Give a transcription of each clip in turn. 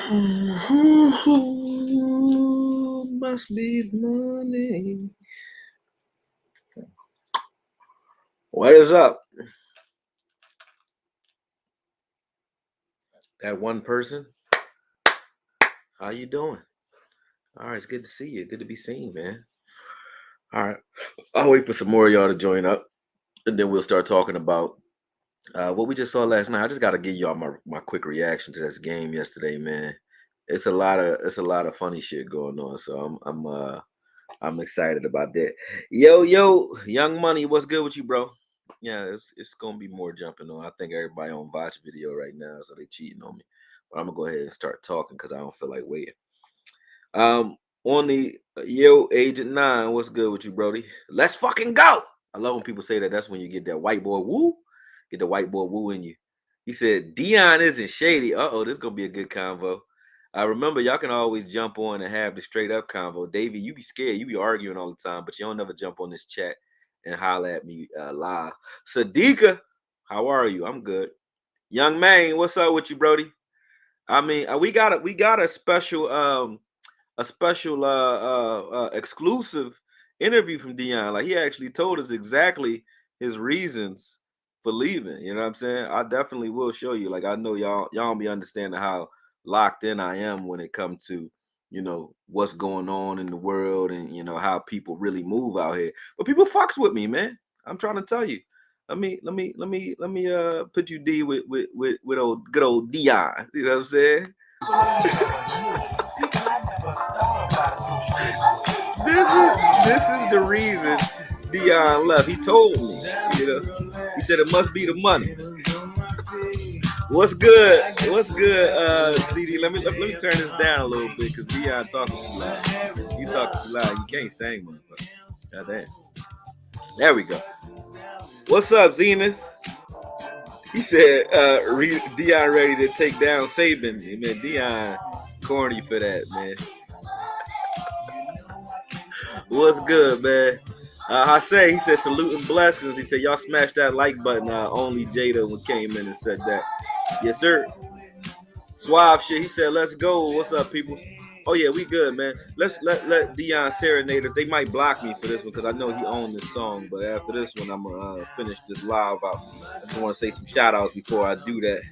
Must be money. What is up? That one person? How you doing? All right, it's good to see you. Good to be seen, man. All right. I'll wait for some more of y'all to join up, and then we'll start talking about what we just saw last night. I just gotta give y'all my quick reaction to this game yesterday, man. It's a lot of funny shit going on. So I'm excited about that. Yo, Young Money, what's good with you, bro? Yeah, it's gonna be more jumping on. I think everybody on watch video right now, so they cheating on me. But I'm gonna go ahead and start talking because I don't feel like waiting. On the Yo Agent 9, what's good with you, Brody? Let's fucking go. I love when people say that. That's when you get that white boy woo. Get the white boy woo in you. He said Deion isn't shady. Uh-oh, this is gonna be a good convo. I remember y'all can always jump on and have the straight up convo. Davey, you be scared. You be arguing all the time, but you don't never jump on this chat and holler at me live. Sadiqa, how are you? I'm good. Young man, what's up with you, Brody? I mean, we got a special exclusive interview from Deion. Like he actually told us exactly his reasons for leaving. You know what I'm saying? I definitely will show you. Like I know y'all don't be understanding how locked in I am when it comes to what's going on in the world and how people really move out here. But people fucks with me, man. I'm trying to tell you. Let me put you D with old good old Deion. You know what I'm saying? This is the reason Deion left. He told me, he said it must be the money. What's good? What's good, CD? Let me turn this down a little bit because Deion talking too loud. You talking too loud. You can't sing, motherfucker. Goddamn. There we go. What's up, Zenith? He said Deion ready to take down Saban. Man, Deion corny for that, man. What's good, man? I say, he said, salute and blessings. He said, y'all smashed that like button. Only Jada came in and said that. Yes, sir. Suave shit. He said, let's go. What's up, people? Oh, yeah, we good, man. Let Deion serenade us. They might block me for this one because I know he owned this song. But after this one, I'm going to finish this live out. I just want to say some shout outs before I do that.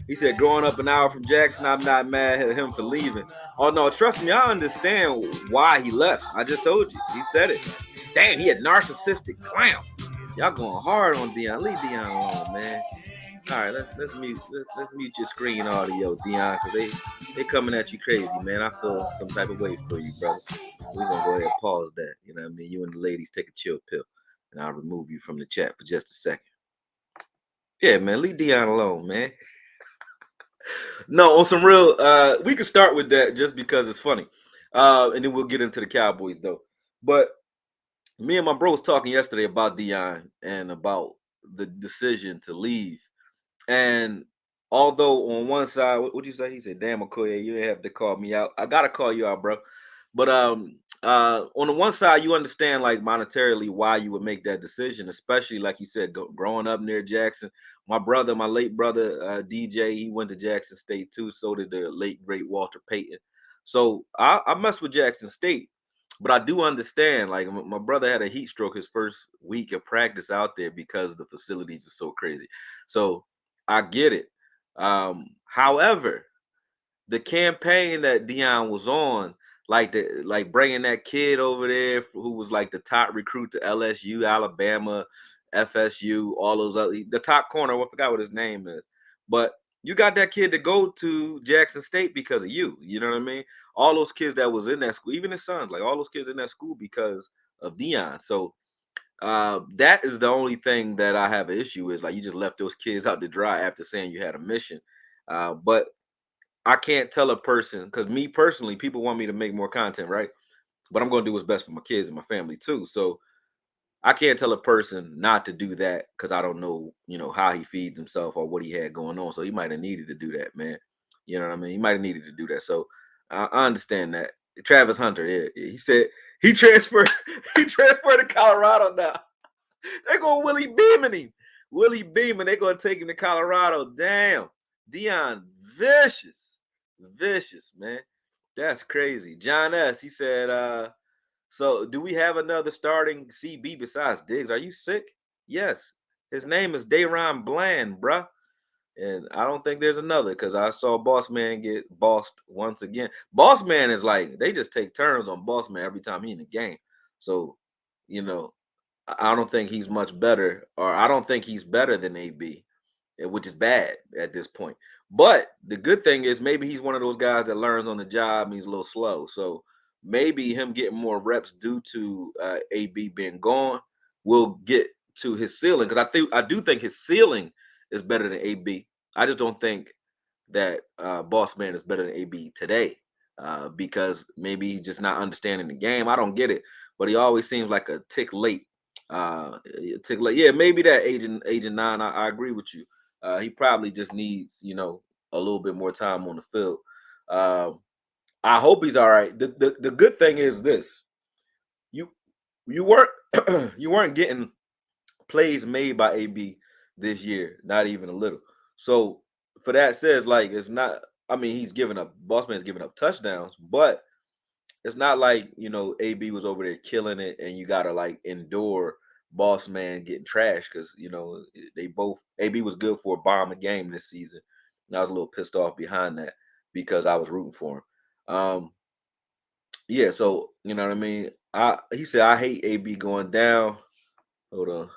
He said, growing up an hour from Jackson, I'm not mad at him for leaving. Oh, no, trust me, I understand why he left. I just told you. He said it. Damn, he a narcissistic clown. Y'all going hard on Deion. Leave Deion alone, man. All right, let's mute your screen audio, Deion, because they coming at you crazy, man. I feel some type of way for you, brother. We're going to go ahead and pause that. You know what I mean? You and the ladies take a chill pill, and I'll remove you from the chat for just a second. Yeah, man, leave Deion alone, man. No, on some real, we can start with that just because it's funny. And then we'll get into the Cowboys, though. But me and my bro was talking yesterday about Deion and about the decision to leave. And although on one side, what'd you say? He said, damn, AKOYE, you didn't have to call me out. I got to call you out, bro. But on the one side, you understand like monetarily why you would make that decision, especially like you said, growing up near Jackson. My brother, my late brother, DJ, he went to Jackson State too. So did the late great Walter Payton. So I mess with Jackson State, but I do understand. Like my brother had a heat stroke his first week of practice out there because the facilities were so crazy. So I get it. However, the campaign that Deion was on, like bringing that kid over there who was like the top recruit to LSU, Alabama, FSU, all those other the top corner. I forgot what his name is, but you got that kid to go to Jackson State because of you. You know what I mean? All those kids that was in that school, even his sons, like all those kids in that school because of Deion. So that is the only thing that I have an issue is like you just left those kids out to dry after saying you had a mission. But I can't tell a person because me personally, people want me to make more content, right? But I'm gonna do what's best for my kids and my family too. So I can't tell a person not to do that because I don't know, how he feeds himself or what he had going on. So he might have needed to do that, man. You know what I mean? He might have needed to do that. So I understand that. Travis Hunter, yeah, he said he transferred. He transferred to Colorado now. They're going Willie Beeman him. Willie Beeman, they're gonna take him to Colorado. Damn, Deion vicious. Vicious, man. That's crazy. John S. He said, so do we have another starting CB besides Diggs? Are you sick? Yes. His name is Dayron Bland, bruh. And I don't think there's another because I saw Boss Man get bossed once again. Boss Man is like they just take turns on Boss Man every time he in the game. So, you know, I don't think he's much better, or I don't think he's better than AB, which is bad at this point. But the good thing is maybe he's one of those guys that learns on the job and he's a little slow. So maybe him getting more reps due to AB being gone will get to his ceiling because I do think his ceiling is better than AB. I just don't think that Boss Man is better than AB today because maybe he's just not understanding the game. I don't get it, but he always seems like a tick late. A tick late. Yeah, maybe that agent nine. I agree with you. He probably just needs a little bit more time on the field. Um, I hope he's all right. The good thing is this: you you weren't you weren't getting plays made by AB this year, not even a little. So for that says like it's not. I mean, he's giving up. Bossman's giving up touchdowns, but it's not like AB was over there killing it, and you gotta like endure Boss Man getting trashed because they both AB was good for a bomb a game this season. And I was a little pissed off behind that because I was rooting for him. Yeah, so you know what I mean. He said I hate AB going down. Hold on.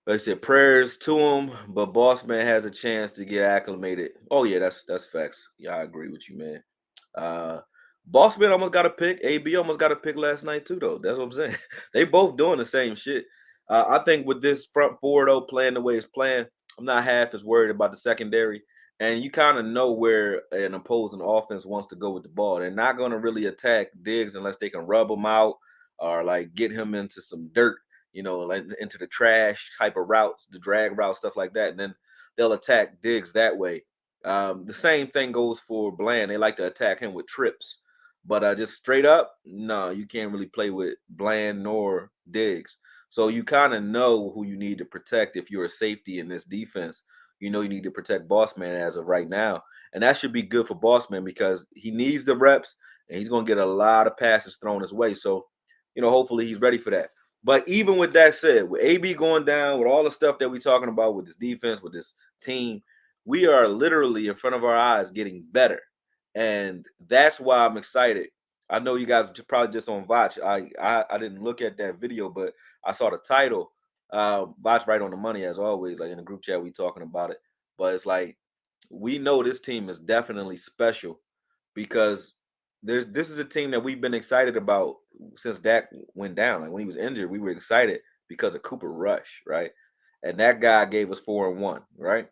Like I said, prayers to him, but Boss Man has a chance to get acclimated. Oh yeah, that's facts. Yeah, I agree with you, man. Uh Boss Man almost got a pick. AB almost got a pick last night too, though. That's what I'm saying. They both doing the same shit. I think with this front four though, playing the way it's playing, I'm not half as worried about the secondary. And you kind of know where an opposing offense wants to go with the ball. They're not going to really attack Diggs unless they can rub him out or like get him into some dirt, like into the trash type of routes, the drag route, stuff like that. And then they'll attack Diggs that way. The same thing goes for Bland. They like to attack him with trips, but just straight up, no, you can't really play with Bland nor Diggs. So you kind of know who you need to protect if you're a safety in this defense. You need to protect Bossman as of right now, and that should be good for Bossman because he needs the reps and he's going to get a lot of passes thrown his way. So, hopefully he's ready for that. But even with that said, with AB going down, with all the stuff that we're talking about with this defense, with this team, we are literally in front of our eyes getting better. And that's why I'm excited. I know you guys probably just on Vach. I didn't look at that video, but I saw the title. Vach right on the money as always. Like in the group chat, we talking about it. But it's like we know this team is definitely special because this is a team that we've been excited about since Dak went down. Like when he was injured, we were excited because of Cooper Rush, right? And that guy gave us 4-1, right?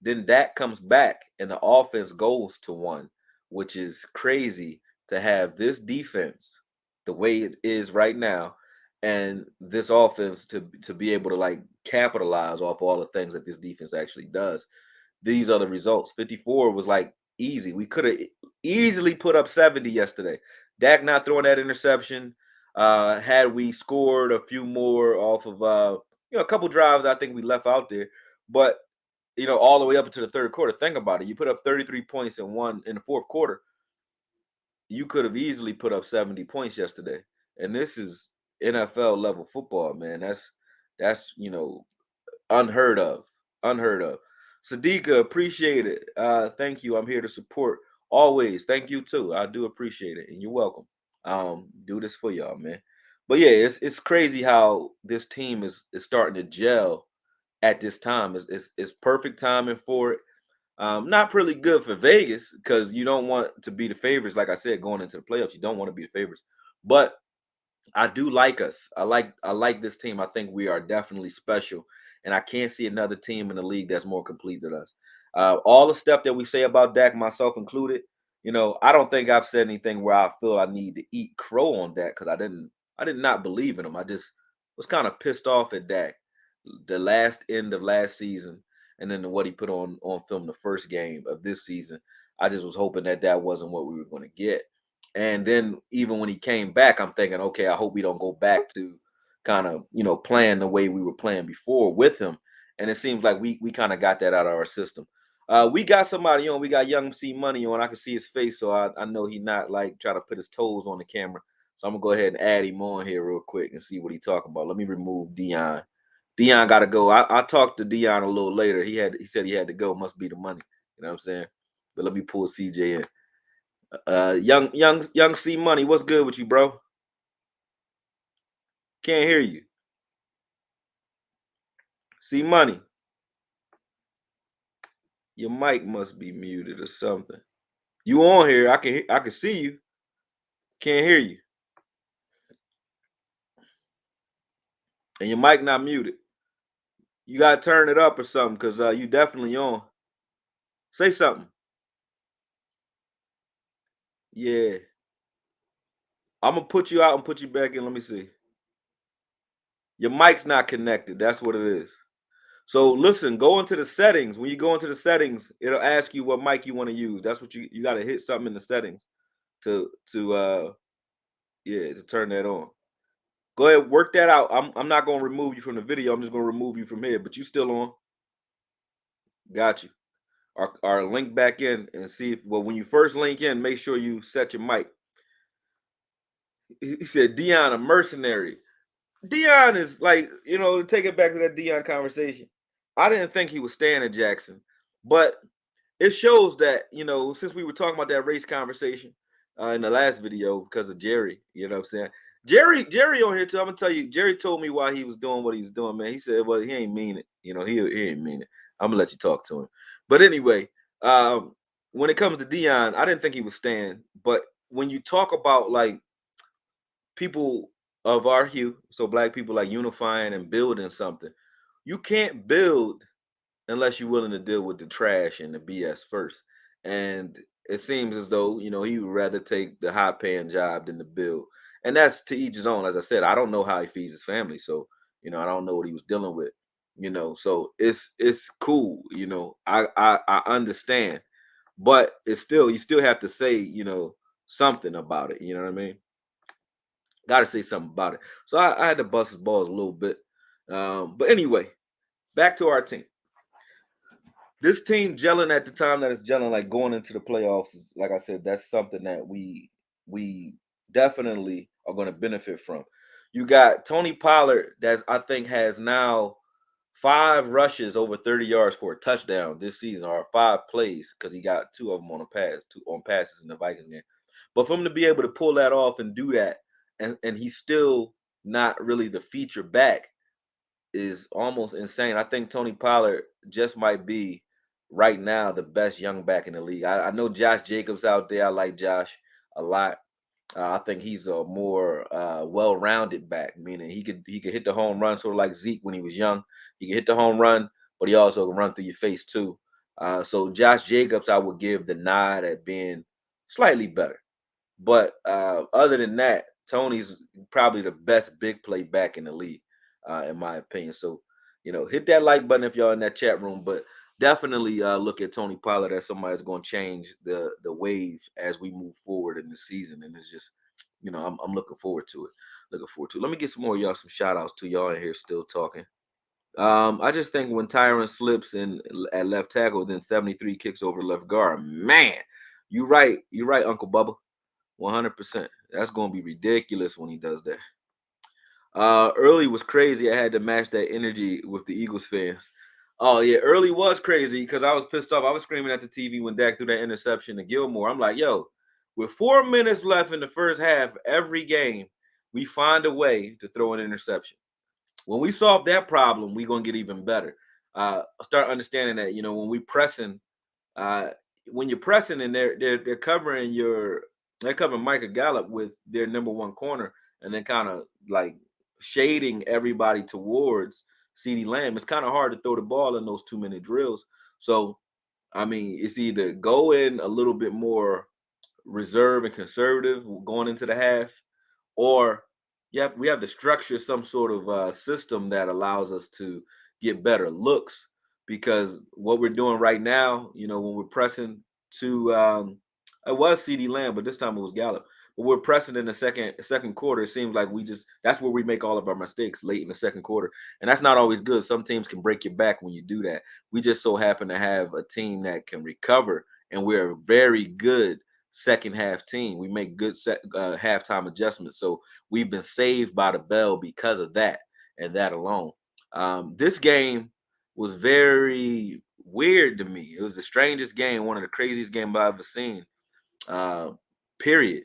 Then Dak comes back and the offense goes to one, which is crazy to have this defense the way it is right now, and this offense to be able to like capitalize off all the things that this defense actually does. These are the results. 54 was like easy. We could have easily put up 70 yesterday. Dak not throwing that interception. Had we scored a few more off of a couple drives, I think we left out there. But all the way up into the third quarter. Think about it. You put up 33 points in the fourth quarter. You could have easily put up 70 points yesterday. And this is NFL level football, man. That's unheard of. Unheard of. Sadiqa, appreciate it. Thank you. I'm here to support. Always. Thank you too. I do appreciate it. And you're welcome. Do this for y'all, man. But yeah, it's crazy how this team is starting to gel at this time. It's perfect timing for it. Not really good for Vegas because you don't want to be the favorites. Like I said, going into the playoffs, you don't want to be the favorites. But I do like us. I like this team. I think we are definitely special, and I can't see another team in the league that's more complete than us. All the stuff that we say about Dak, myself included, I don't think I've said anything where I feel I need to eat crow on Dak because I did not believe in him. I just was kind of pissed off at Dak, the last end of last season, and then what he put on film the first game of this season. I just was hoping that wasn't what we were going to get. And then even when he came back, I'm thinking, okay, I hope we don't go back to kind of, playing the way we were playing before with him. And it seems like we kind of got that out of our system. We got somebody on. We got Young C Money on. I can see his face, so I know he not like trying to put his toes on the camera. So I'm gonna go ahead and add him on here real quick and see what he talking about. Let me remove Deion. Deion got to go. I talked to Deion a little later. He said he had to go. Must be the money. You know what I'm saying? But let me pull CJ in. Young C Money. What's good with you, bro? Can't hear you. C Money. Your mic must be muted or something. You on here? I can see you. Can't hear you. And your mic not muted. You gotta turn it up or something, cause you definitely on. Say something. Yeah. I'm gonna put you out and put you back in. Let me see. Your mic's not connected. That's what it is. So listen, go into the settings. When you go into the settings, it'll ask you what mic you want to use. That's what you gotta hit something in the settings to yeah, to turn that on. Go ahead, work that out. I'm not gonna remove you from the video. I'm just gonna remove you from here, but you still on. Got you. Our link back in and see if well when you first link in, make sure you set your mic. He said Deion a mercenary. Deion is like, to take it back to that Deion conversation. I didn't think he was staying in Jackson, but it shows that, since we were talking about that race conversation in the last video because of Jerry, you know what I'm saying? Jerry on here too. I'm gonna tell you, Jerry told me why he was doing what he was doing, man. He said, well, he ain't mean it. He ain't mean it. I'm gonna let you talk to him. But anyway, when it comes to Deion, I didn't think he was staying. But when you talk about like people of our hue, so black people like unifying and building something, you can't build unless you're willing to deal with the trash and the BS first. And it seems as though, he would rather take the high paying job than to build. And that's to each his own. As I said, I don't know how he feeds his family. So, I don't know what he was dealing with. So it's cool, I understand. But it's still you still have to say, something about it. You know what I mean? Gotta say something about it. So I had to bust his balls a little bit. But anyway, back to our team. This team gelling at the time that it's gelling, like going into the playoffs, is like I said, that's something that we definitely are going to benefit from. You got Tony Pollard, that's I think has now 5 rushes over 30 yards for a touchdown this season, or 5 plays because he got 2 of them on a pass, 2 on passes in the Vikings game. But for him to be able to pull that off and do that, and he's still not really the feature back is almost insane. I think Tony Pollard just might be right now the best young back in the league. I know Josh Jacobs out there. I like Josh a lot. I think he's a more well-rounded back, meaning he could hit the home run, sort of like Zeke when he was young. He can hit the home run, but he also can run through your face too. So Josh Jacobs, I would give the nod at being slightly better. But other than that, Tony's probably the best big play back in the league, in my opinion. So, hit that like button if y'all in that chat room. But definitely look at Tony Pollard as somebody that's going to change the wave as we move forward in the season. And it's just, I'm looking forward to it. Looking forward to it. Let me get some more of y'all, some shout outs to y'all in here still talking. I just think when Tyron slips in at left tackle, then 73 kicks over the left guard. Man, you right. You're right, Uncle Bubba. 100%. That's going to be ridiculous when he does that. Early was crazy. I had to match that energy with the Eagles fans. Oh, yeah. Early was crazy because I was pissed off. I was screaming at the TV when Dak threw that interception to Gilmore. I'm like, yo, with 4 minutes left in the first half, every game, we find a way to throw an interception. When we solve that problem, we're going to get even better. Start understanding that, when we pressing, uh, when you're pressing and they're covering they're covering Micah Gallup with their number one corner and then kind of like shading everybody towards CeeDee Lamb. It's kind of hard to throw the ball in those 2-minute drills. So I mean, it's either go in a little bit more reserve and conservative going into the half, or we have to structure some sort of system that allows us to get better looks. Because what we're doing right now, when we're pressing to, it was CeeDee Lamb, but this time it was Gallup. but we're pressing in the second quarter. It seems like that's where we make all of our mistakes late in the second quarter, and that's not always good. Some teams can break your back when you do that. We just so happen to have a team that can recover, and we're a very good second half team. We make good halftime adjustments, so we've been saved by the bell because of that and that alone. This game was very weird to me. It was the strangest game, one of the craziest games I've ever seen. Uh, period.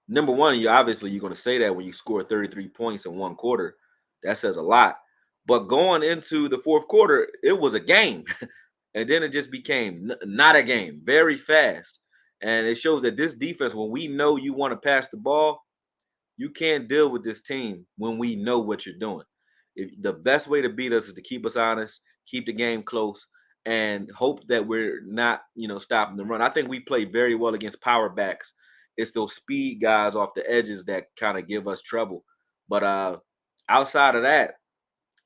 Number one, you're going to say that when you score 33 points in one quarter, that says a lot. But going into the fourth quarter, it was a game, and then it just became not a game very fast. And it shows that this defense, when we know you want to pass the ball, you can't deal with this team when we know what you're doing. The best way to beat us is to keep us honest, keep the game close, and hope that we're not, stopping the run. I think we play very well against power backs. It's those speed guys off the edges that kind of give us trouble. But outside of that,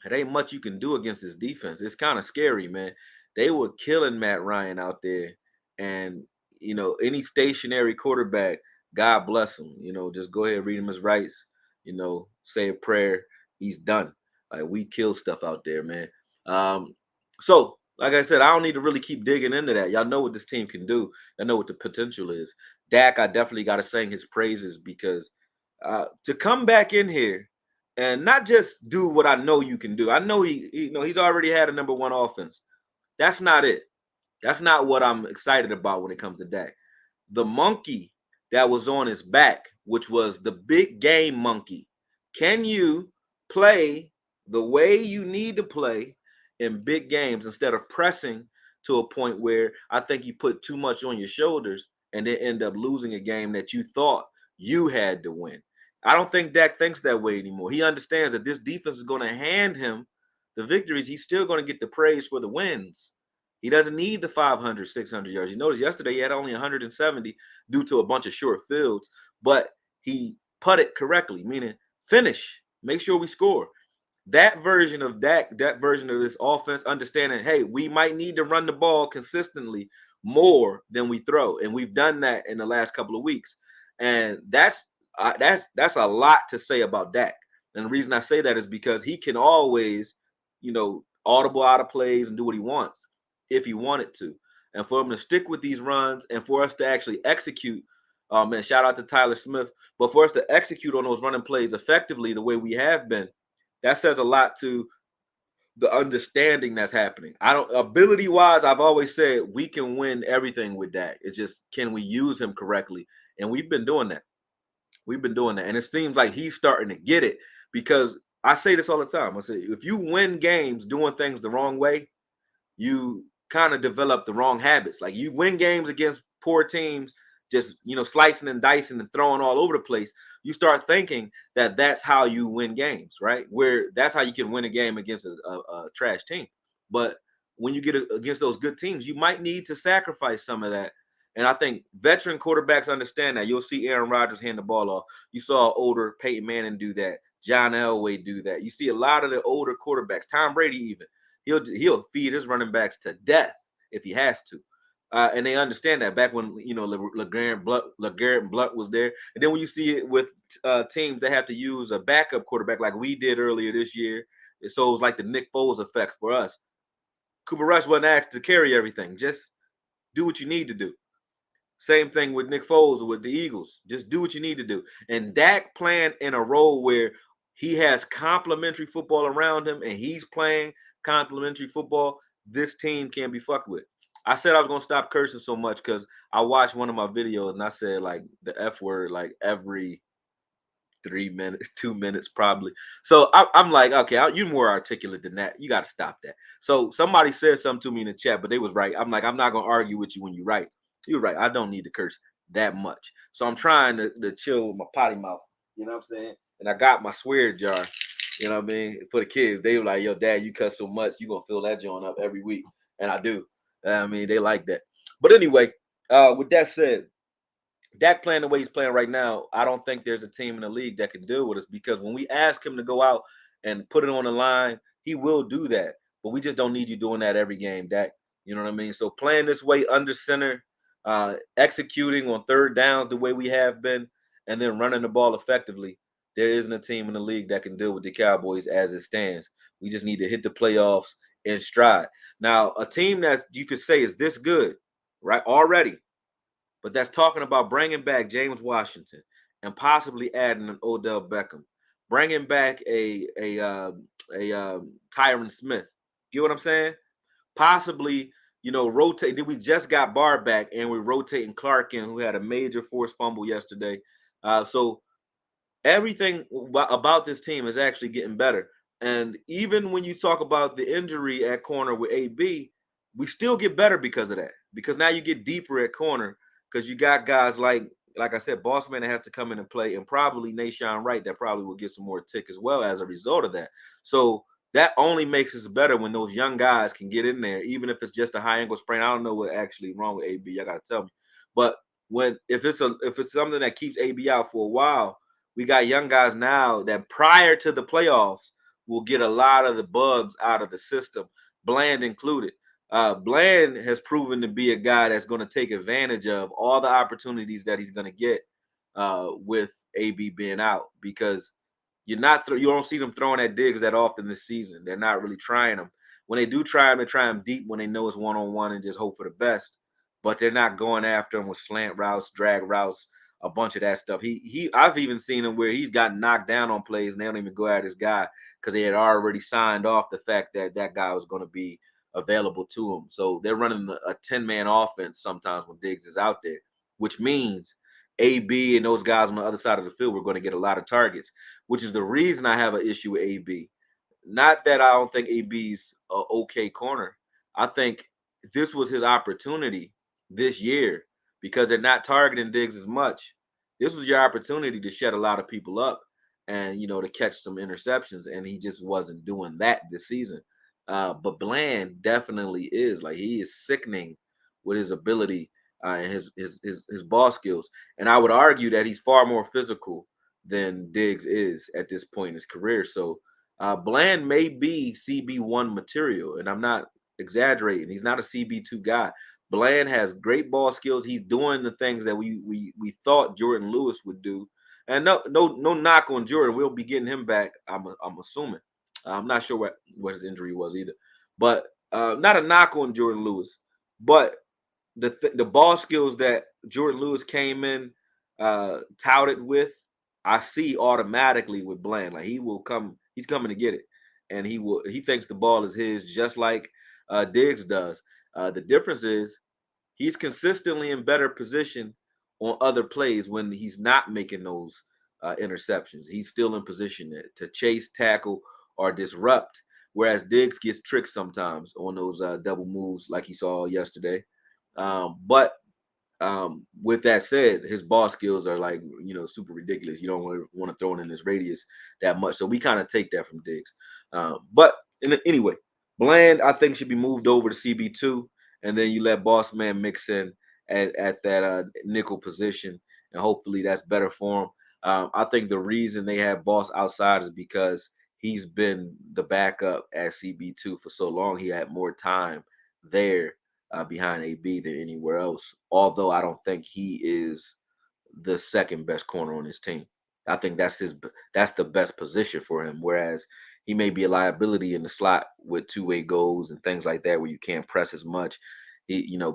it ain't much you can do against this defense. It's kind of scary, man. They were killing Matt Ryan out there, and any stationary quarterback, God bless him. Just go ahead, read him his rights. Say a prayer. He's done. Like, we kill stuff out there, man. So like I said, I don't need to really keep digging into that. Y'all know what this team can do. I know what the potential is. Dak, I definitely got to sing his praises because to come back in here and not just do what I know you can do. I know he's already had a number one offense. That's not it. That's not what I'm excited about when it comes to Dak. The monkey that was on his back, which was the big game monkey. Can you play the way you need to play in big games instead of pressing to a point where I think you put too much on your shoulders and then end up losing a game that you thought you had to win? I don't think Dak thinks that way anymore. He understands that this defense is going to hand him the victories. He's still going to get the praise for the wins. He doesn't need the 500, 600 yards. You notice yesterday he had only 170 due to a bunch of short fields, but he putted correctly, meaning finish, make sure we score. That version of Dak, that version of this offense, understanding, hey, we might need to run the ball consistently more than we throw, and we've done that in the last couple of weeks, and that's a lot to say about Dak. And the reason I say that is because he can always, audible out of plays and do what he wants if he wanted to. And for him to stick with these runs and for us to actually execute, man, shout out to Tyler Smith, but for us to execute on those running plays effectively the way we have been, that says a lot to the understanding that's happening. Ability wise, I've always said we can win everything with Dak. It's just, can we use him correctly? And we've been doing that. And it seems like he's starting to get it, because I say this all the time. I say, if you win games doing things the wrong way, you kind of develop the wrong habits. Like, you win games against poor teams, just slicing and dicing and throwing all over the place. You start thinking that that's how you win games, right? Where that's how you can win a game against a trash team. But when you get against those good teams, you might need to sacrifice some of that. And I think veteran quarterbacks understand that. You'll see Aaron Rodgers hand the ball off. You saw older Peyton Manning do that. John Elway do that. You see a lot of the older quarterbacks, Tom Brady even. He'll feed his running backs to death if he has to. And they understand that back when, LeGarrette Blount was there. And then when you see it with teams that have to use a backup quarterback like we did earlier this year, so it was like the Nick Foles effect for us. Cooper Rush wasn't asked to carry everything. Just do what you need to do. Same thing with Nick Foles with the Eagles. Just do what you need to do. And Dak playing in a role where he has complementary football around him and he's playing complementary football, this team can't be fucked with. I said I was going to stop cursing so much because I watched one of my videos and I said like the F word like every 3 minutes, 2 minutes probably. So I'm like, okay, you're more articulate than that. You got to stop that. So somebody said something to me in the chat, but they was right. I'm like, I'm not going to argue with you when you're right. You're right. I don't need to curse that much. So I'm trying to chill with my potty mouth. You know what I'm saying? And I got my swear jar. You know what I mean? For the kids, they were like, yo, Dad, you cuss so much, you're going to fill that joint up every week. And I do. I mean, they like that. But anyway, with that said, Dak playing the way he's playing right now, I don't think there's a team in the league that can deal with us, because when we ask him to go out and put it on the line, he will do that. But we just don't need you doing that every game, Dak. You know what I mean? So playing this way under center, executing on third downs the way we have been, and then running the ball effectively, there isn't a team in the league that can deal with the Cowboys as it stands. We just need to hit the playoffs in stride. Now, a team that you could say is this good, right, already, but that's talking about bringing back James Washington and possibly adding an Odell Beckham, bringing back a Tyron Smith. You know what I'm saying? Possibly, rotate. Then we just got Barr back, and we're rotating Clark in, who had a major forced fumble yesterday. So everything about this team is actually getting better. And even when you talk about the injury at corner with AB, we still get better because of that. Because now you get deeper at corner because you got guys like I said, Bossman that has to come in and play, and probably Nashawn Wright that probably will get some more tick as well as a result of that. So that only makes us better when those young guys can get in there, even if it's just a high ankle sprain. I don't know what actually wrong with AB. Y'all gotta tell me. But if it's something that keeps AB out for a while, we got young guys now that prior to the playoffs will get a lot of the bugs out of the system, Bland included. Bland has proven to be a guy that's going to take advantage of all the opportunities that he's going to get with AB being out, because you don't see them throwing at Diggs that often this season. They're not really trying them. When they do try them, they try them deep when they know it's one-on-one and just hope for the best. But they're not going after him with slant routes, drag routes, a bunch of that stuff. I've even seen him where he's got knocked down on plays and they don't even go at his guy because they had already signed off the fact that that guy was going to be available to him. So they're running a 10-man offense sometimes when Diggs is out there, which means AB and those guys on the other side of the field were going to get a lot of targets, which is the reason I have an issue with AB. Not that I don't think AB's an okay corner. I think this was his opportunity this year because they're not targeting Diggs as much. This was your opportunity to shut a lot of people up and, to catch some interceptions, and he just wasn't doing that this season. But Bland definitely is. Like, he is sickening with his ability and his ball skills. And I would argue that he's far more physical than Diggs is at this point in his career. So Bland may be CB1 material, and I'm not exaggerating. He's not a CB2 guy. Bland has great ball skills. He's doing the things that we thought Jordan Lewis would do. And no knock on Jordan. We'll be getting him back, I'm assuming. I'm not sure what his injury was either. But not a knock on Jordan Lewis. But the ball skills that Jordan Lewis came in touted with, I see automatically with Bland. Like, he's coming to get it. And he thinks the ball is his, just like Diggs does. The difference is he's consistently in better position on other plays when he's not making those interceptions. He's still in position to chase, tackle, or disrupt. Whereas Diggs gets tricked sometimes on those double moves, like he saw yesterday. But with that said, his ball skills are like, super ridiculous. You don't want to throw it in his radius that much. So we kind of take that from Diggs. But anyway, Bland, I think, should be moved over to CB2, and then you let Boss Man mix in at that nickel position, and hopefully that's better for him. I think the reason they have Boss outside is because he's been the backup at CB2 for so long. He had more time there behind AB than anywhere else. Although I don't think he is the second best corner on his team. I think that's the best position for him. Whereas he may be a liability in the slot with two-way goals and things like that, where you can't press as much.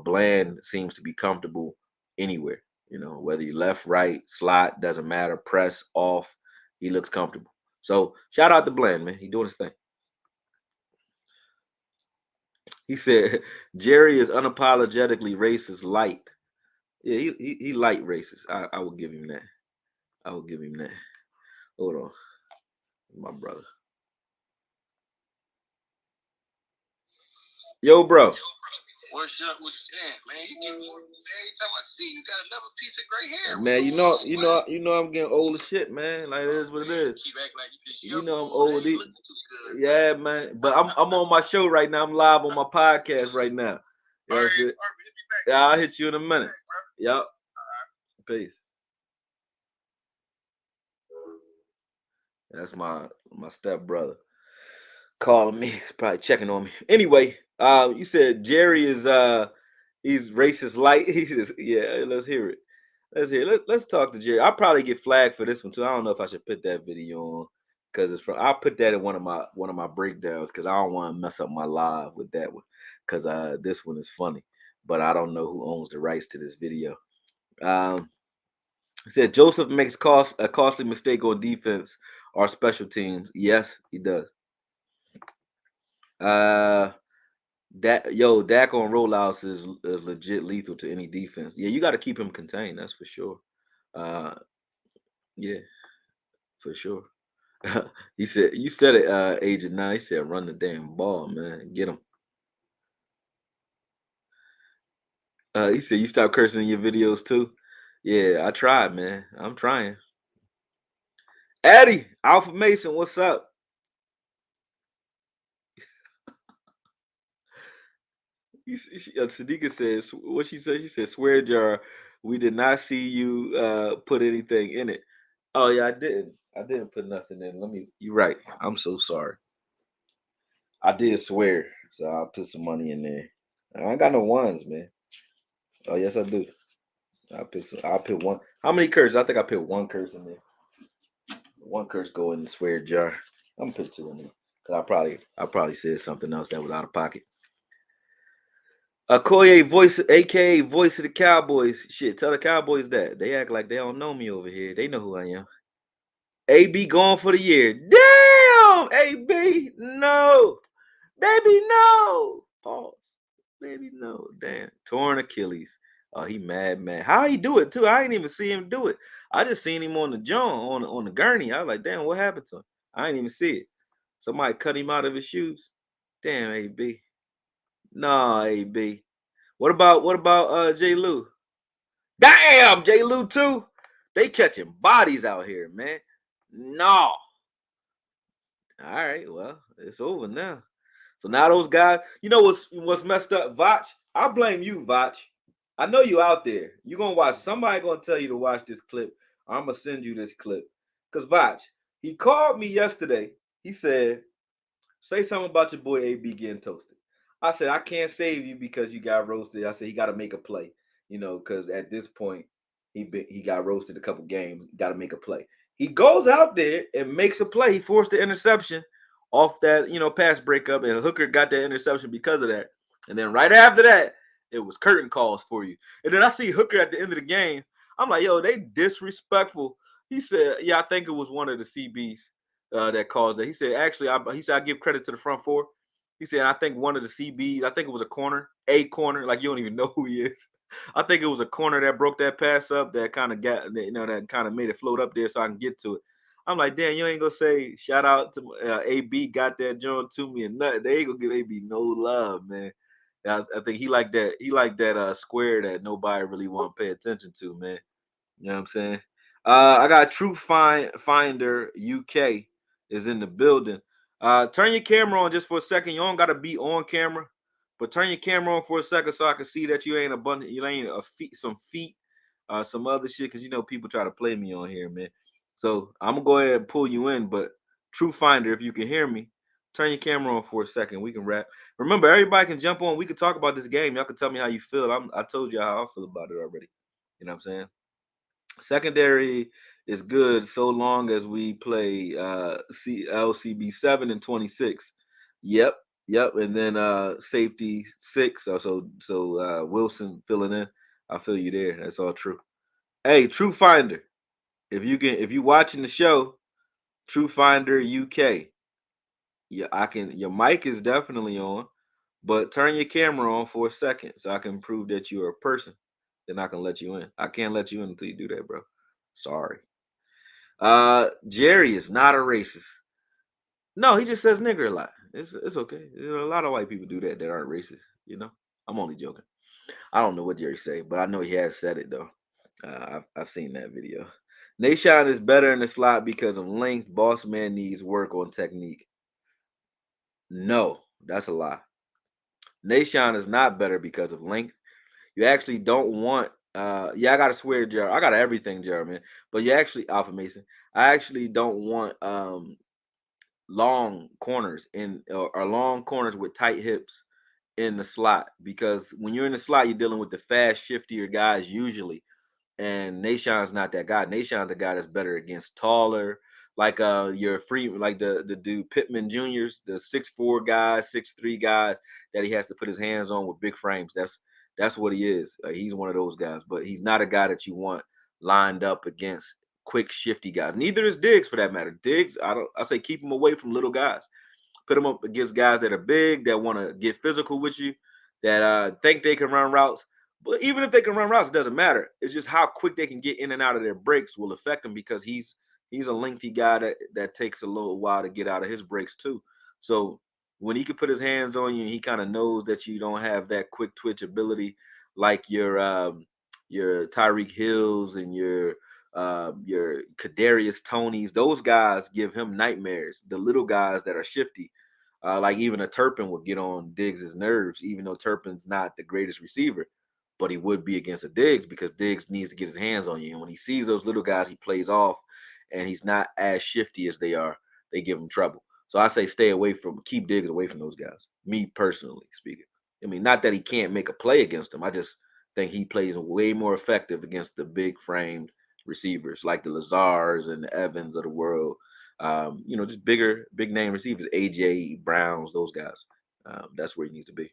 Bland seems to be comfortable anywhere. Whether you left, right, slot, doesn't matter. Press, off, he looks comfortable. So shout out to Bland, man. He doing his thing. He said Jerry is unapologetically racist light. Yeah, he light racist. I will give him that. I will give him that. Hold on, my brother. Yo, bro. What's up with that, man? You get more every time I see you got another piece of gray hair. Man, I'm getting old as shit, man. Like, it is what it is. Keep acting like you know I'm old. Yeah, man. But I'm on my show right now. I'm live on my podcast right now. You know what I'm saying? Yeah, I'll hit you in a minute. Yep. Peace. That's my step brother calling me, probably checking on me. Anyway, you said Jerry is he's racist light. He says, yeah, let's hear it. Let's hear. Let's talk to Jerry. I'll probably get flagged for this one too. I don't know if I should put that video on because it's from. I'll put that in one of my breakdowns because I don't want to mess up my live with that one because this one is funny, but I don't know who owns the rights to this video. Um, it said Joseph makes a costly mistake on defense or special teams. Yes, he does. Uh, Dak on rollouts is legit lethal to any defense. Yeah, you got to keep him contained. That's for sure. Uh, yeah, for sure. He said, "You said it, Agent Nine." He said, "Run the damn ball, man. Get him." He said, "You stop cursing in your videos too." Yeah, I tried, man. I'm trying. Addie, Alpha Mason, what's up? Sadiqa says, what she said? She said, "Swear jar, we did not see you put anything in it." Oh yeah, I didn't. I didn't put nothing in. Let me. You're right. I'm so sorry. I did swear, so I'll put some money in there. I ain't got no ones, man. Oh yes, I do. I'll put one. How many curses? I think I put one curse in there. One curse go in the swear jar. I'm gonna put two in there. Cause I probably said something else that was out of pocket. AKOYE voice, aka voice of the Cowboys. Shit, tell the Cowboys that. They act like they don't know me over here. They know who I am. AB gone for the year. Damn, AB, no, baby, no. Pause. Baby, no. Damn, torn Achilles. Oh, he mad, man. How he do it too? I ain't even see him do it. I just seen him on the John on the gurney. I was like, damn, what happened to him? I didn't even see it. Somebody cut him out of his shoes. Damn, AB. Nah, AB. What about J. Lou? Damn, J. Lou too. They catching bodies out here, man. No. All right, well, it's over now. So now those guys, you know what's messed up, Vach? I blame you, Vach. I know you out there. You gonna watch. Somebody gonna tell you to watch this clip. I'm gonna send you this clip. Cause Vach, he called me yesterday. He said, "Say something about your boy AB getting toasted." I said, "I can't save you because you got roasted." I said, "He got to make a play, because at this point he got roasted a couple games. Got to make a play." He goes out there and makes a play. He forced the interception off that pass breakup, and Hooker got that interception because of that. And then right after that, it was curtain calls for you. And then I see Hooker at the end of the game. I'm like, yo, they disrespectful. He said, yeah, I think it was one of the CBs that caused that. He said, actually, he said, I give credit to the front four. He said, I think one of the CBs, I think it was a corner, like you don't even know who he is. I think it was a corner that broke that pass up that kind of that kind of made it float up there so I can get to it. I'm like, damn, you ain't gonna say shout out to AB got that joint to me and nothing. They ain't gonna give AB no love, man. I think he like that. He like that square that nobody really want to pay attention to, man. You know what I'm saying? I got Truth Finder UK is in the building. Turn your camera on just for a second. You don't gotta be on camera, but turn your camera on for a second so I can see that you ain't some feet, some other shit. Cause people try to play me on here, man. So I'm gonna go ahead and pull you in. But Truth Finder, if you can hear me, turn your camera on for a second. We can wrap. Remember, everybody can jump on. We can talk about this game. Y'all can tell me how you feel. I told you how I feel about it already. You know what I'm saying? Secondary is good so long as we play LCB 7 and 26. Yep, yep. And then safety 6. So Wilson filling in. I feel you there. That's all true. Hey, True Finder. If you watching the show, True Finder UK. Yeah, I can your mic is definitely on, but turn your camera on for a second so I can prove that you're a person. Then I can let you in. I can't let you in until you do that, bro. Sorry. Jerry is not a racist. No, he just says nigger a lot. It's okay. A lot of white people do that aren't racist. I'm only joking. I don't know what Jerry say, but I know he has said it though. I've seen that video. Nation is better in the slot because of length. Boss man needs work on technique. No, that's a lie. Nation is not better because of length. You actually don't want. Yeah, I got to swear, Jared. I got everything, Jared, man. But you actually, Alpha Mason. I actually don't want long corners or long corners with tight hips in the slot because when you're in the slot, you're dealing with the fast, shiftier guys usually. And Nashawn's not that guy. Nashawn's a guy that's better against taller, like your free, like the dude Pittman Juniors, the 6'4" guys, 6'3" guys that he has to put his hands on with big frames. That's what he is. He's one of those guys, but he's not a guy that you want lined up against quick, shifty guys. Neither is Diggs for that matter. Diggs, I say keep him away from little guys. Put them up against guys that are big, that want to get physical with you, that think they can run routes. But even if they can run routes, it doesn't matter. It's just how quick they can get in and out of their breaks will affect them, because he's a lengthy guy that takes a little while to get out of his breaks too. So when he can put his hands on you, and he kind of knows that you don't have that quick twitch ability like your Tyreek Hills and your Kadarius Tonys. Those guys give him nightmares. The little guys that are shifty, like even a Turpin would get on Diggs's nerves, even though Turpin's not the greatest receiver, but he would be against a Diggs because Diggs needs to get his hands on you. And when he sees those little guys, he plays off, and he's not as shifty as they are. They give him trouble. So I say keep Diggs away from those guys. Me personally speaking. I mean, not that he can't make a play against them. I just think he plays way more effective against the big framed receivers like the Lazars and the Evans of the world. Just big name receivers, AJ Browns, those guys. That's where he needs to be.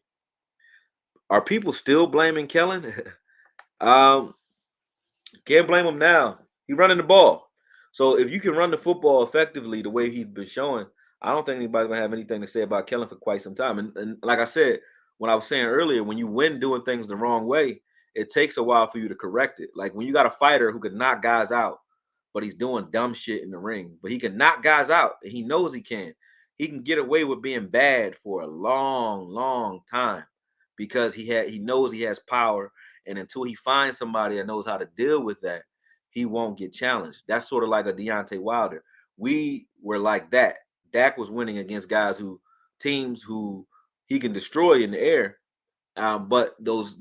Are people still blaming Kellen? um, Can't blame him now. He running the ball. So if you can run the football effectively the way he's been showing, I don't think anybody's gonna have anything to say about Kellen for quite some time. And like I said, when I was saying earlier, when you win doing things the wrong way, it takes a while for you to correct it. Like when you got a fighter who can knock guys out, but he's doing dumb shit in the ring, but he can knock guys out, and he knows he can. He can get away with being bad for a long, long time because he knows he has power, and until he finds somebody that knows how to deal with that, he won't get challenged. That's sort of like a Deontay Wilder. We were like that. Dak was winning against teams who he can destroy in the air. But those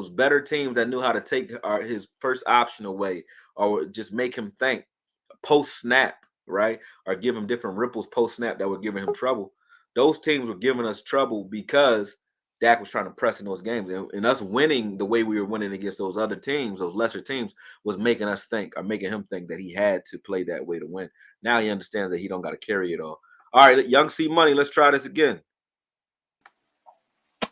better teams that knew how to take his first option away, or just make him think post snap, right? Or give him different ripples post snap that were giving him trouble. Those teams were giving us trouble because Dak was trying to press in those games. And us winning the way we were winning against those other teams, those lesser teams, was making him think that he had to play that way to win. Now he understands that he don't got to carry it all. All right, Young C Money, let's try this again.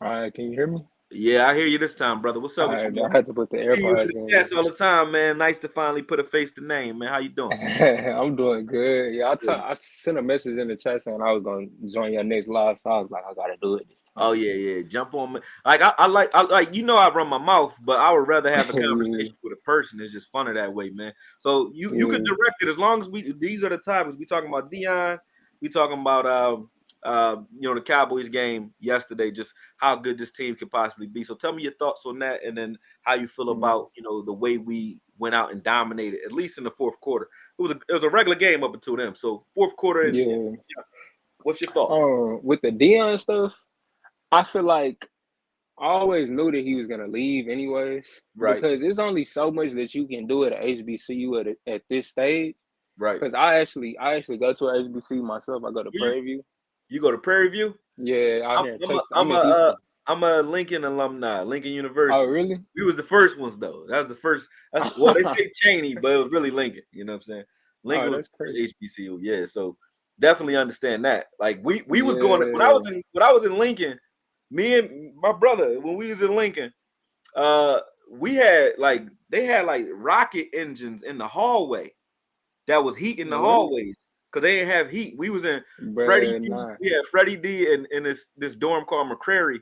All right, can you hear me? Yeah, I hear you this time, brother. What's up All with you, right, man? I had to put the See you to AirPods the in. chats all the time, man. Nice to finally put a face to name, man. How you doing? I'm doing good. Yeah, I sent a message in the chat saying I was gonna join your next live, so I was like, I gotta do it this Oh yeah. Jump on me. Like I like I run my mouth, but I would rather have a time. conversation with a person. It's just funner that way, man. So you could Yeah, direct it as long as these are the topics. We talking about Deion, we talking about the Cowboys game yesterday, just how good this team could possibly be. So tell me your thoughts on that, and then how you feel mm, about the way we went out and dominated, at least in the fourth quarter. It was a regular game up until then. So fourth quarter, and yeah. what's your thought? With the Deion stuff, I feel like I always knew that he was gonna leave anyways, Right, because there's only so much that you can do at a HBCU at this stage. right. Because I actually go to a HBCU myself. I go to Prairie View. You go to Prairie View? Yeah, out I'm here in I'm a Texas. I'm I'm a in Houston. I'm a Lincoln alumni, Lincoln Oh, University. really? We was the first ones though. That was the first. They say Cheney, but it was really Lincoln. You know what I'm saying? Lincoln Oh, was that's the first crazy. HBCU. Yeah, so definitely understand that. Like we was going when Yeah, I was in Lincoln, me and my brother when we was in Lincoln, uh, we had they had like rocket engines in the hallway that was heat in the really? hallways because they didn't have heat. We was in Freddie But D. nah. We had Freddie D in this dorm called McCrary,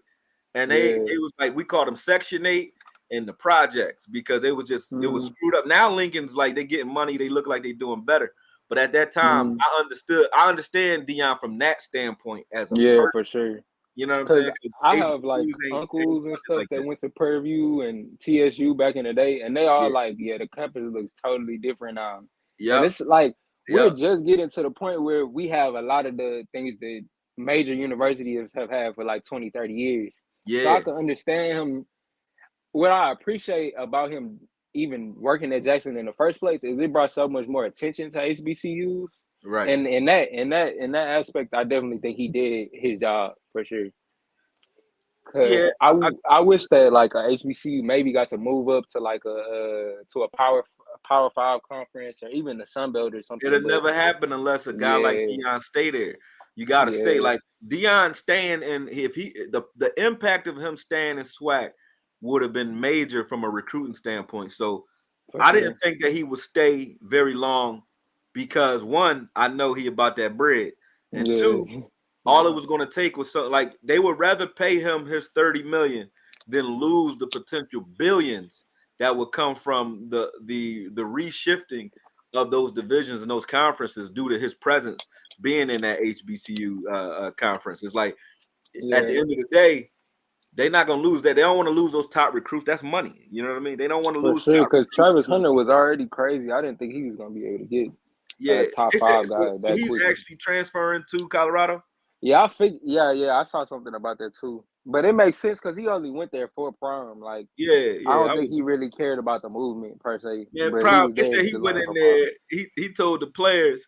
and they Yeah. was like we called them Section 8 and the projects because it was Mm, screwed up. Now Lincoln's like they getting money, they look like they doing better. But at that time, mm, I understand Deion from that standpoint as a yeah, person. for sure. You know what I'm Cause saying? I Because have like HBCUs ain't uncles and funded stuff like that that. went to Prairie View and TSU back in the day, and they all Yeah. like, yeah, the campus looks totally different now. And Yep. it's like we're Yep. just getting to the point where we have a lot of the things that major universities have had for like 20, 30 years. So I Yeah. can understand him. What I appreciate about him even working at Jackson in the first place is it brought so much more attention to HBCUs. Right. And in that aspect, I definitely think he did his job for sure. Cause Yeah, I wish that like a HBCU maybe got to move up to like to a power five conference or even the Sun Belt or something. it'll But never happen unless a guy like yeah, Deion stay there. You got to stay. yeah, Like Deion staying, and if the impact of him staying in SWAC would have been major from a recruiting standpoint. So for I didn't sure. think that he would stay very long because one, I know he about that bread, and two, Yeah, all it was going to take was something like they would rather pay him his 30 million than lose the potential billions that would come from the reshifting of those divisions and those conferences due to his presence being in that HBCU conference. It's like at the yeah, end of the day, they're not gonna lose that. They don't want to lose those top recruits. That's money. You know what I mean? They don't want to for lose sure. top Cause Travis recruits. Hunter was already crazy. I didn't think he was gonna be able to get Yeah, a top they said five so. guy So that he's quickly. actually transferring to Colorado. Yeah, I saw something about that too. But it makes sense because he only went there for prom. Like Yeah, I yeah. don't think he really cared about the movement per se, Man, but he Prime. was They there said he to went learn in from Prime. there. He told the players,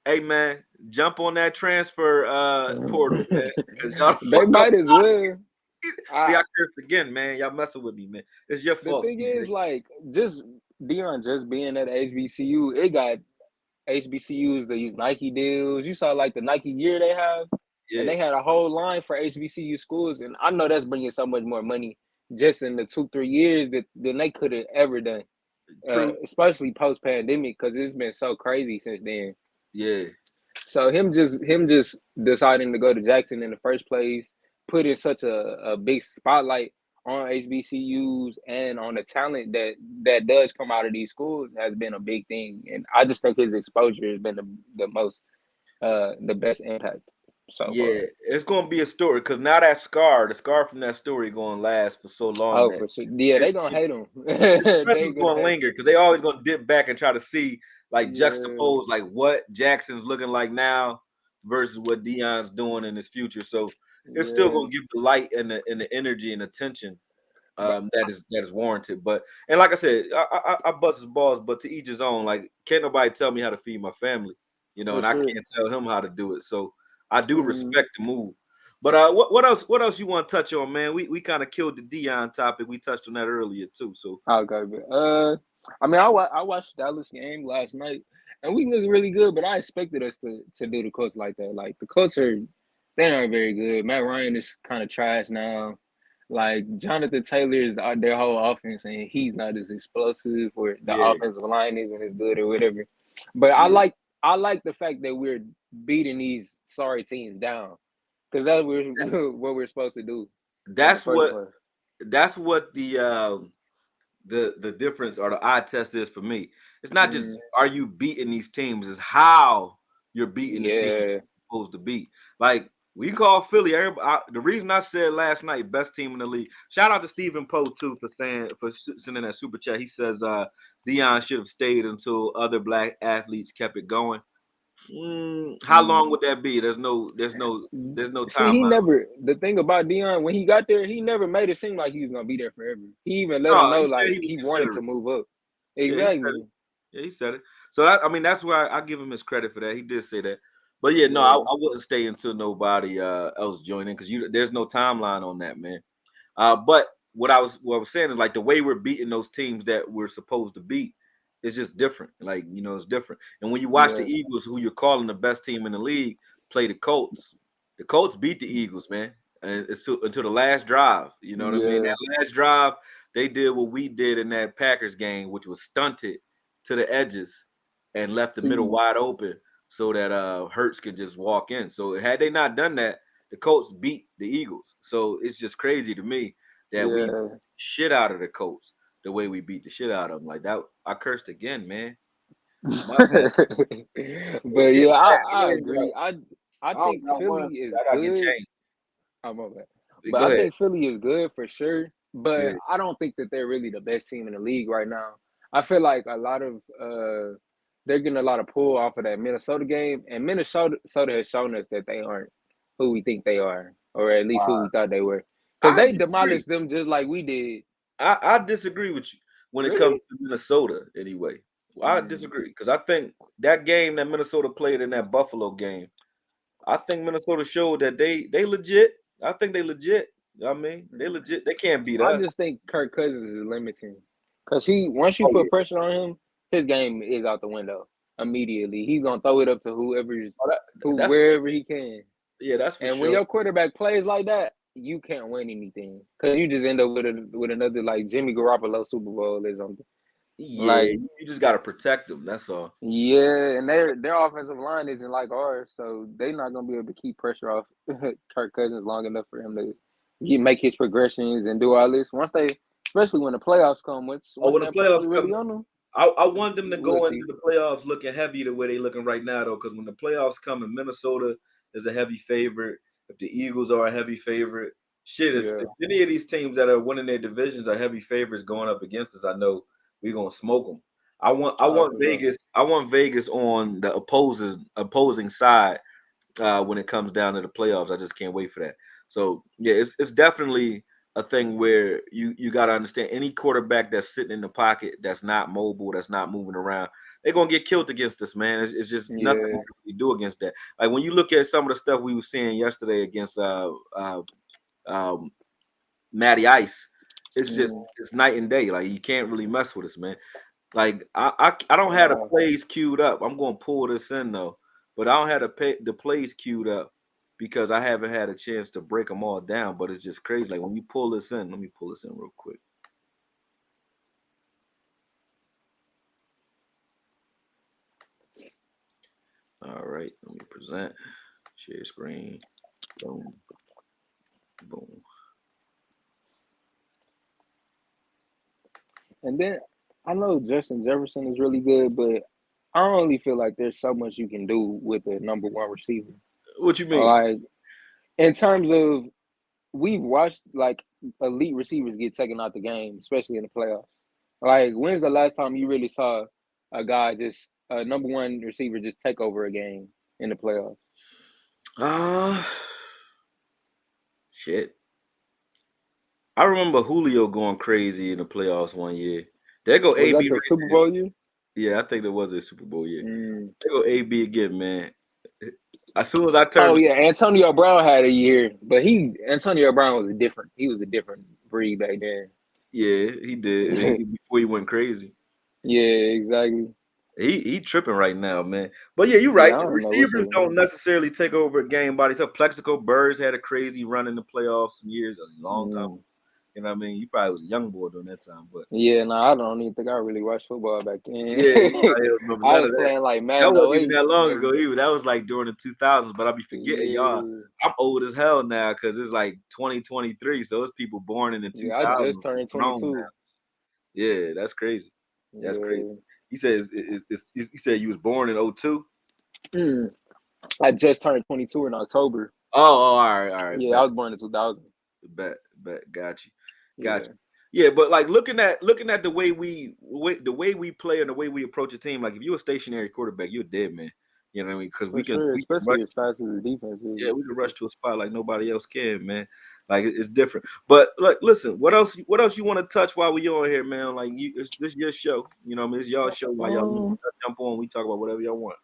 "Hey man, jump on that transfer portal, man, because y'all They fuck up." might as well. See, I I cursed again, man. Y'all messing with me, man. It's your The fault, thing CJ. is, like, just Deion just being at HBCU, it got HBCUs to use Nike deals. You saw like the Nike gear they have, and Yeah, they had a whole line for HBCU schools, and I know that's bringing so much more money just in the 2-3 years than they could have ever done, true. especially post pandemic because it's been so crazy since then. Yeah, So him just deciding to go to Jackson in the first place, putting such a big spotlight on HBCUs and on the talent that does come out of these schools has been a big thing. And I just think his exposure has been the best impact so yeah. far. It's gonna be a story because now the scar from that story, gonna last for so long Oh, that for sure. Yeah, they it's gonna hate him. his They presence gonna gonna hate linger because they always gonna dip back and try to see like him. juxtapose like what Jackson's looking like now versus what Deion's doing in his future. So Yeah, it's still yeah. gonna give the light and the energy and attention But that is warranted. But and like I said, I bust his balls, but to each his own. Like can't nobody tell me how to feed my family, you know, for and I sure. can't tell him how to do it. So I do Mm, respect the move. But what else you want to touch on, man? We kind of killed the Deion topic. We touched on that earlier too. So okay, but I mean, I watched Dallas game last night, and we looked really good. But I expected us to do the Colts like that. Like the Colts they aren't very good. Matt Ryan is kind of trash now. Like Jonathan Taylor is their whole offense, and he's not as explosive, or the yeah, offensive line isn't as good, or whatever. But yeah. I like the fact that we're beating these sorry teams down because that's what we're supposed to do in the That's first what place. the difference or the eye test is for me. It's not just Mm, are you beating these teams, it's how you're beating the teams yeah. you're supposed to beat. Like we call Philly. The reason I said last night best team in the league. Shout out to Stephen Poe too for sending that super chat. He says Deion should have stayed until other black athletes kept it going. How long Mm. would that be? There's no See, he timeline. never. The thing about Dion, when he got there, he never made it seem like he was gonna be there forever. He even let him No, know he said like he would he wanted consider to it. move up. Yeah, he said it. Exactly. Yeah, he said it. So I mean, that's why I give him his credit for that. He did say that. But yeah, no, Yeah, I wouldn't stay until nobody else joined in because there's no timeline on that, man. But what I was saying is like the way we're beating those teams that we're supposed to beat is just different. Like it's different. And when you watch the yeah, Eagles, who you're calling the best team in the league, play the Colts beat the Eagles, man. And it's until the last drive. You know what I mean? yeah. That last drive, they did what we did in that Packers game, which was stunted to the edges and left the middle See, wide open so that Hurts could just walk in. So had they not done that, the Colts beat the Eagles. So it's just crazy to me that we yeah. shit out of the Colts the way we beat the shit out of them. Like that, I cursed again, man. My bad. But It's getting yeah, bad. I agree. I I don't think got Philly one. is I gotta get good. changed. I'm over that. Go But I ahead. think Philly is good for sure. But Yeah. I don't think that they're really the best team in the league right now. I feel like a lot of they're getting a lot of pull off of that Minnesota game, and Minnesota has shown us that they aren't who we think they are, or at least who we thought they were, because I they disagree. demolished them just like we did. I disagree with you when it comes Really? to Minnesota. Anyway, I Mm, disagree because I think that game that Minnesota played in that Buffalo game, I think Minnesota showed that they legit. I think they legit. You know what I mean? They legit. They can't beat I us. just think Kirk Cousins is limiting because once you Oh, put pressure on him, his game is out the window immediately. He's gonna throw it up to That's for wherever sure. he can. Yeah, that's for And when sure. your quarterback plays like that, you can't win anything because you just end up with another like Jimmy Garoppolo Super Bowl or something. Yeah, Like, you just gotta protect them. That's all. yeah, and their offensive line isn't like ours, so they're not gonna be able to keep pressure off Kirk Cousins long enough for him to make his progressions and do all this. Especially when the playoffs come, Oh, once when the that pressure playoffs come, really on them, I want them to we'll go into see. the playoffs looking heavy the way they looking right now, though, because when the playoffs come and Minnesota is a heavy favorite, if the Eagles are a heavy favorite, shit, Yeah, if any of these teams that are winning their divisions are heavy favorites going up against us, I know we're gonna smoke them. I want for sure. Vegas. I want Vegas on the opposing side when it comes down to the playoffs. I just can't wait for that. So yeah, it's definitely a thing where you got to understand any quarterback that's sitting in the pocket, that's not mobile, that's not moving around, they're gonna get killed against us, man. It's just nothing we Yeah. can really do against that. Like when you look at some of the stuff we were seeing yesterday against um, Matty Ice, Mm. it's night and day. Like you can't really mess with us, man. Like I don't have the Wow. plays queued up. I'm gonna pull this in though, but I don't have the plays queued up because I haven't had a chance to break them all down. But it's just crazy. Like when you pull this in, let me pull this in real quick. All right, let me present, share screen, boom, boom. And then I know Justin Jefferson is really good, but I don't really feel like there's so much you can do with a number one receiver. What you mean? Like in terms of we've watched like elite receivers get taken out the game, especially in the playoffs. Like, when's the last time you really saw a number one receiver just take over a game in the playoffs? Uh shit. I remember Julio going crazy in the playoffs one year. There go Was that AB the right Super there. Bowl year? Yeah, I think there was a Super Bowl year. Mm. There go AB again, man. As soon as I Oh turned, yeah, Antonio Brown had a year, but Antonio Brown was different. He was a different breed back then. yeah, he did before he went crazy. Yeah, exactly. He tripping right now, man. But yeah, you're Yeah, right. I don't know what's Receivers going don't on. necessarily take over a game by themselves. Plexico Burrs had a crazy run in the playoffs some years, a long time. Mm. You know what I mean? You probably was a young boy during that time, but Yeah, no, I don't even think I really watched football back then. yeah, you probably don't remember I none was of that. playing like That Madden wasn't even 08 that and long ago everything. either. That was like during the 2000s. But I be forgetting y'all. Yeah. I'm old as hell now because it's like 2023. So it's people born in the Yeah, I 2000s just turned grown 22. now. Yeah, that's crazy. That's crazy. Yeah. He says he said you was born in '02. Mm. I just turned 22 in October. All right, Yeah, I bet, was born in 2000. bet, got Yeah, you. Yeah, but like looking at the way we play and the way we approach a team, like if you're a stationary quarterback, you're dead, man. You know what I mean? Because for sure, we can rush. especially as fast as the defense Yeah, is. we can rush to a spot like nobody else can, man. Like it's different. But like, listen, what else? What else you want to touch while we on here, man? Like, this your show. You know, what I mean, it's y'all show. While y'all Um, jump on, we talk about whatever y'all want.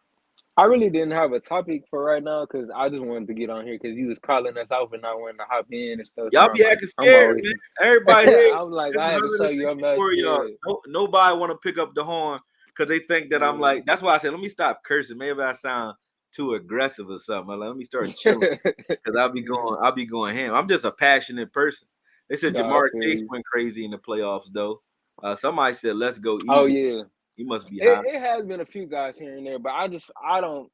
I really didn't have a topic for right now because I just wanted to get on here because you was calling us out and I wanted to hop in and stuff. So Y'all be acting I'm scared, always, man. Everybody here, I'm like, there's I had to show you I'm not 164 of y'all. scared. Nobody want to pick up the horn because they think that I'm Yeah. like. That's why I said, let me stop cursing. Maybe I sound too aggressive or something. Like, let me start chilling because I'll be going ham. I'm just a passionate person. They said Nah, I Jamar feel Chase you. went crazy in the playoffs, though. Somebody said, let's go Oh Eagles. yeah, He must be high. it has been a few guys here and there, but I don't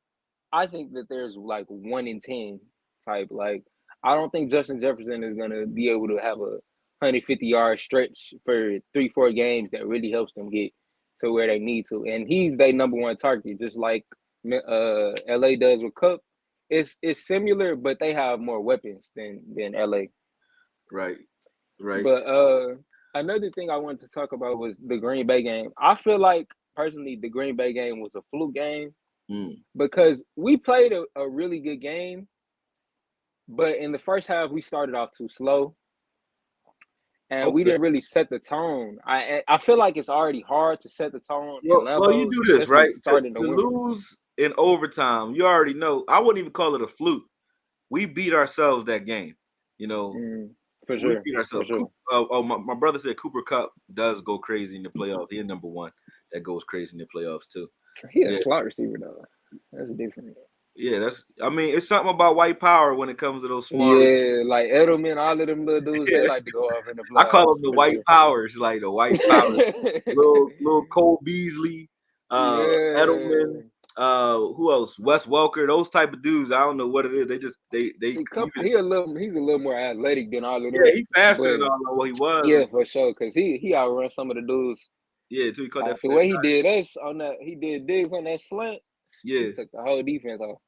I think that there's like 1 in 10 type. Like I don't think Justin Jefferson is gonna be able to have a 150-yard stretch for 3-4 games that really helps them get to where they need to. And he's their number one target, just like LA does with Cup. It's similar, but they have more weapons than LA. Right, right. But another thing I wanted to talk about was the Green Bay game. I feel like personally the Green Bay game was a fluke game Mm. because we played a really good game, but in the first half we started off too slow and we Okay. didn't really set the tone. I feel like it's already hard to set the tone in Well, you Lambeau, do this especially right starting the to winter. lose in overtime. You already know. I wouldn't even call it a fluke. We beat ourselves that game. You know, Mm. For We sure. beat For ourselves. sure. My brother said Cooper Cup does go crazy in the playoffs. He's number one that goes crazy in the playoffs too. He a Yeah, slot receiver though. That's different. yeah. I mean, it's something about white power when it comes to those small. Yeah, like Edelman, all of them little dudes, they Yeah. like to go off in the I call playoffs them the for white sure. powers, like the white power. Little Cole Beasley, Yeah. Edelman, who else? Wes Welker, those type of dudes. I don't know what it is. They just they See, even he's a little more athletic than all of yeah, them. he faster But than I don't know what he was. yeah, for sure, because he outrun some of the dudes. Yeah, until he caught that Like the flat way he tire. did us on that, he did Diggs on that slant. He Yeah, took the whole defense off.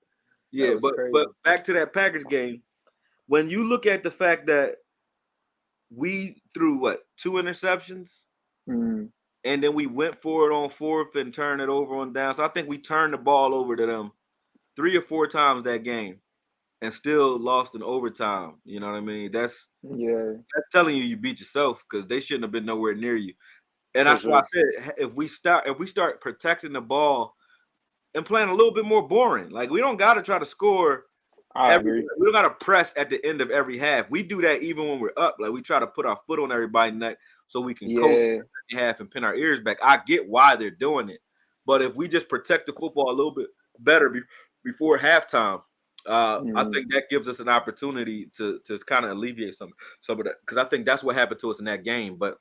That yeah. was But crazy. back to that Packers game. When you look at the fact that we threw what 2 interceptions, Mm, and then we went for it on fourth and turned it over on down. So I think we turned the ball over to them 3 or 4 times that game, and still lost in overtime. You know what I mean? yeah, That's telling you beat yourself because they shouldn't have been nowhere near you. And for that's why I sure. said if we start protecting the ball and playing a little bit more boring, like we don't got to try to score I agree. we don't got to press at the end of every half. We do that even when we're up. Like we try to put our foot on everybody's neck so we can coach Yeah. the half and pin our ears back. I get why they're doing it, but if we just protect the football a little bit better before halftime, I Mm, think that gives us an opportunity to kind of alleviate some of that because I think that's what happened to us in that game. But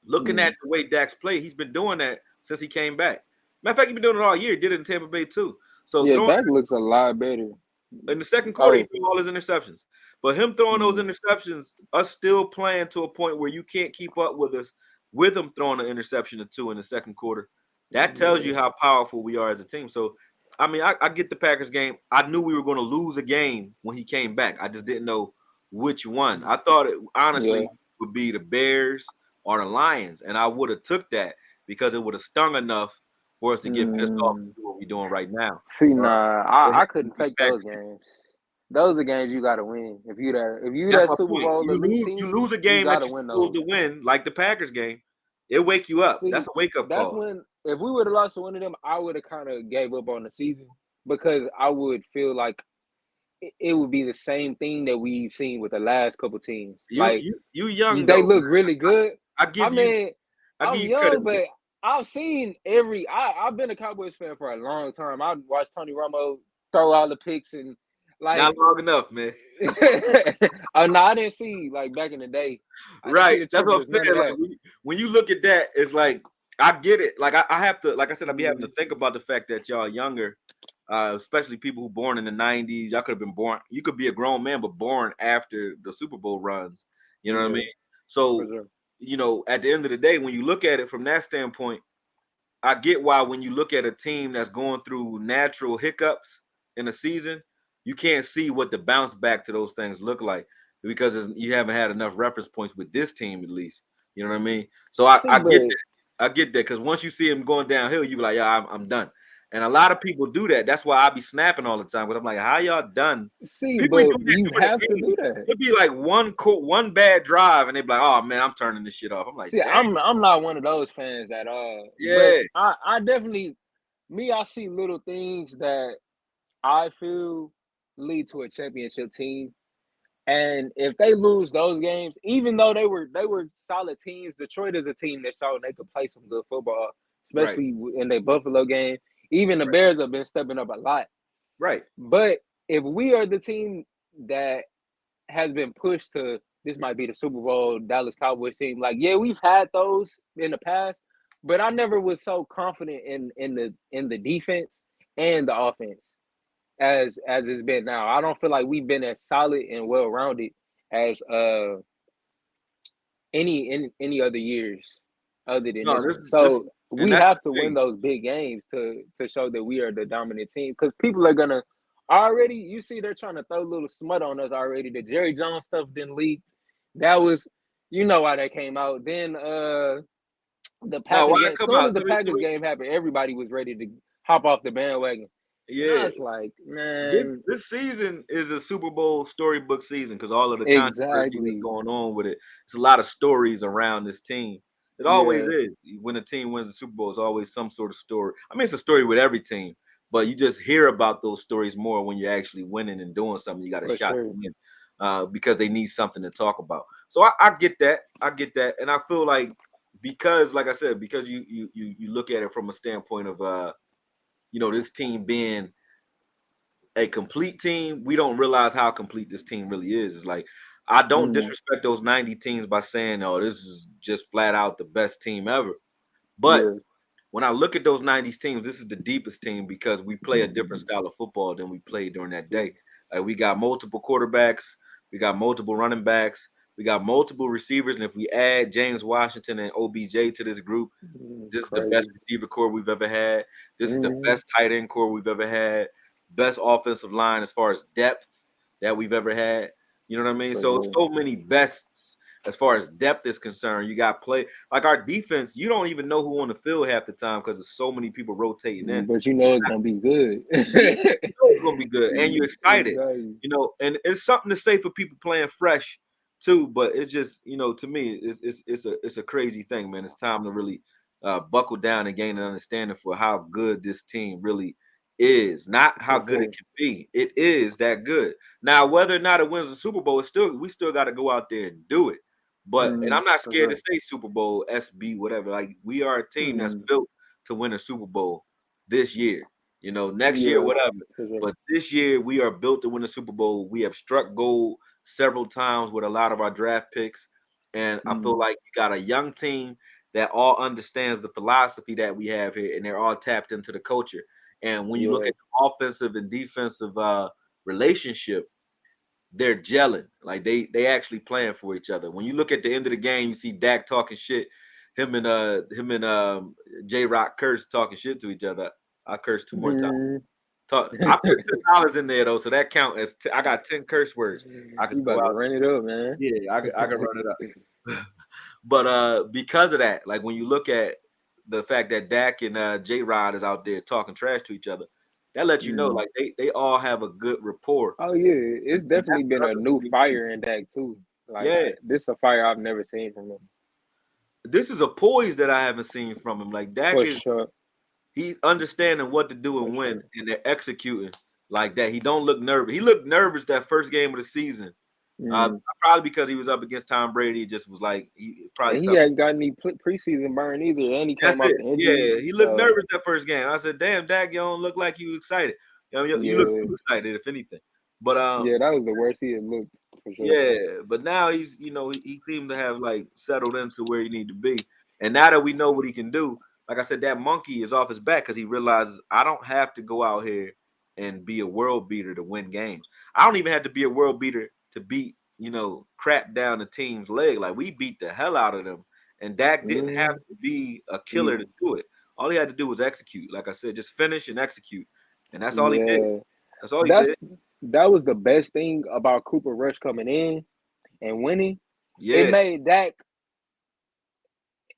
looking mm. at the way Dak's played, he's been doing that since he came back. Matter of fact, he's been doing it all year. He did it in Tampa Bay too. So Yeah, throwing Dak looks a lot better. in the second quarter, he Oh, threw all his interceptions. But him throwing those mm, interceptions, us still playing to a point where you can't keep up with us with him throwing an interception or two in the second quarter. That tells you yeah. how powerful we are as a team. So, I mean, I get the Packers game. I knew we were going to lose a game when he came back. I just didn't know which one. I thought it Yeah. honestly would be the Bears or the Lions, and I would have took that because it would have stung enough for us to get pissed off Mm. and do what we're doing right now. See, Uh, nah, go ahead I and couldn't beat take the those Packers. games. Those are games you gotta win. If you That's that my Super point. Bowl You elite lose you team, lose a you game that gotta you're win supposed those. to win, like the Packers game. It wake you up. See, That's a wake up that's call. when if we would have lost to one of them, I would have kind of gave up on the season because I would feel like it would be the same thing that we've seen with the last couple teams. You Like you you young they though. look really good. I I give you mean, I give I'm you credit young, for but I've seen I've been a Cowboys fan for a long time. I watched Tony Romo throw all the picks and like not long enough, man. oh no, I didn't see like back in the day. I didn't see Right. the That's what tributes, I'm none of saying. Like that. when you look at that, it's like I get it. Like I have to, like I said, I be having to Mhm. think about the fact that y'all younger, especially people who born in the 90s. Y'all could have been born, you could be a grown man, but born after the Super Bowl runs. You know what I Yeah, mean? for So, sure. at the end of the day, when you look at it from that standpoint, I get why when you look at a team that's going through natural hiccups in a season, you can't see what the bounce back to those things look like because you haven't had enough reference points with this team at least. You know what I mean? So See, I get but that. I get that because once you see him going downhill, you be like, yeah, I'm done. And a lot of people do that. That's why I be snapping all the time because I'm like, how y'all done? see, People be but doing that you during have the to game. do that. It'd be like one bad drive, and they be like, oh man, I'm turning this shit off. I'm like, See, dang, I'm not one of those fans at all. But yeah, I definitely I see little things that I feel lead to a championship team. And if they lose those games, even though they were solid teams, Detroit is a team that showed they could play some good football, right, especially in their Buffalo game. Even the right, Bears have been stepping up a lot. right. But if we are the team that has been pushed to this might be the Super Bowl Dallas Cowboys team, like yeah, we've had those in the past, but I never was so confident in the defense and the offense as it's been now. I don't feel like we've been as solid and well rounded as any other years other than No, this this one. is this, So and we that's have the to win thing. those big games to show that we are the dominant team because people are gonna already you see they're trying to throw a little smut on us already. The Jerry Jones stuff didn't leak. That was why that came out. Then the No, Packers why it game. come Soon out? as the Packers game happened, everybody was ready to hop off the bandwagon. And I Yeah, was like, this man, this season is a Super Bowl storybook season because all of the controversy that's exactly. going on with it. It's a lot of stories around this team. It always Yeah, is. When a team wins the Super Bowl, it's always some sort of story. I mean, it's a story with every team, but you just hear about those stories more when you're actually winning and doing something. You got a for shot to sure. win. because they need something to talk about. So I get that. I get that. And I feel like because, like I said, because you look at it from a standpoint of this team being a complete team, we don't realize how complete this team really is. It's like I don't disrespect those 90 teams by saying, "Oh, this is just flat out the best team ever." But when I look at those 90s teams, this is the deepest team because we play a different style of football than we played during that day. Like we got multiple quarterbacks, we got multiple running backs, we got multiple receivers, and if we add James Washington and OBJ to this group, this is the best receiver core we've ever had. This is the best tight end core we've ever had. Best offensive line as far as depth that we've ever had. You know what I mean? So many bests as far as depth is concerned. You got play like our defense. You don't even know who on the field half the time because there's so many people rotating in. But you know it's gonna be good. You know it's gonna be good, and you're excited. Exactly. And it's something to say for people playing fresh too. But it's just to me, it's a crazy thing, man. It's time to really buckle down and gain an understanding for how good this team really is, not how good it can be. It is that good. Now, whether or not it wins the Super Bowl, we still got to go out there and do it. But and I'm not scared to say Super Bowl, SB, whatever. Like we are a team that's built to win a Super Bowl this year. Next year, whatever. But this year, we are built to win a Super Bowl. We have struck gold several times with a lot of our draft picks, and I feel like you got a young team that all understands the philosophy that we have here, and they're all tapped into the culture. And when you look at the offensive and defensive relationship, they're gelling. Like they actually playing for each other. When you look at the end of the game, you see Dak talking shit. Him and J Rock curse talking shit to each other. I cursed 2 more times. I put $10 in there though, so that count as I got 10 curse words. I can go out run it up, man. Yeah, I can run it up. But because of that, like when you look at the fact that Dak and J Rod is out there talking trash to each other, that lets you know like they all have a good rapport. Oh yeah, it's definitely been a new fire in Dak too. Like this is a fire I've never seen from him. This is a poise that I haven't seen from him. Like Dak he's understanding what to do and when, and they're executing like that. He don't look nervous. He looked nervous that first game of the season. Probably because he was up against Tom Brady. He just was like he hadn't got any preseason burn either, and he came off the injury. Yeah, he looked nervous that first game. I said, "Damn, Dak, you don't look like you excited. You look too excited, if anything." But that was the worst he had looked. For sure. Yeah, but now he's he seemed to have like settled into where he need to be, and now that we know what he can do, like I said, that monkey is off his back because he realizes I don't have to go out here and be a world beater to win games. I don't even have to be a world beater to beat, crap down the team's leg. Like we beat the hell out of them. And Dak didn't have to be a killer to do it. All he had to do was execute. Like I said, just finish and execute. And that's all he did. That's all he did. That was the best thing about Cooper Rush coming in and winning. Yeah.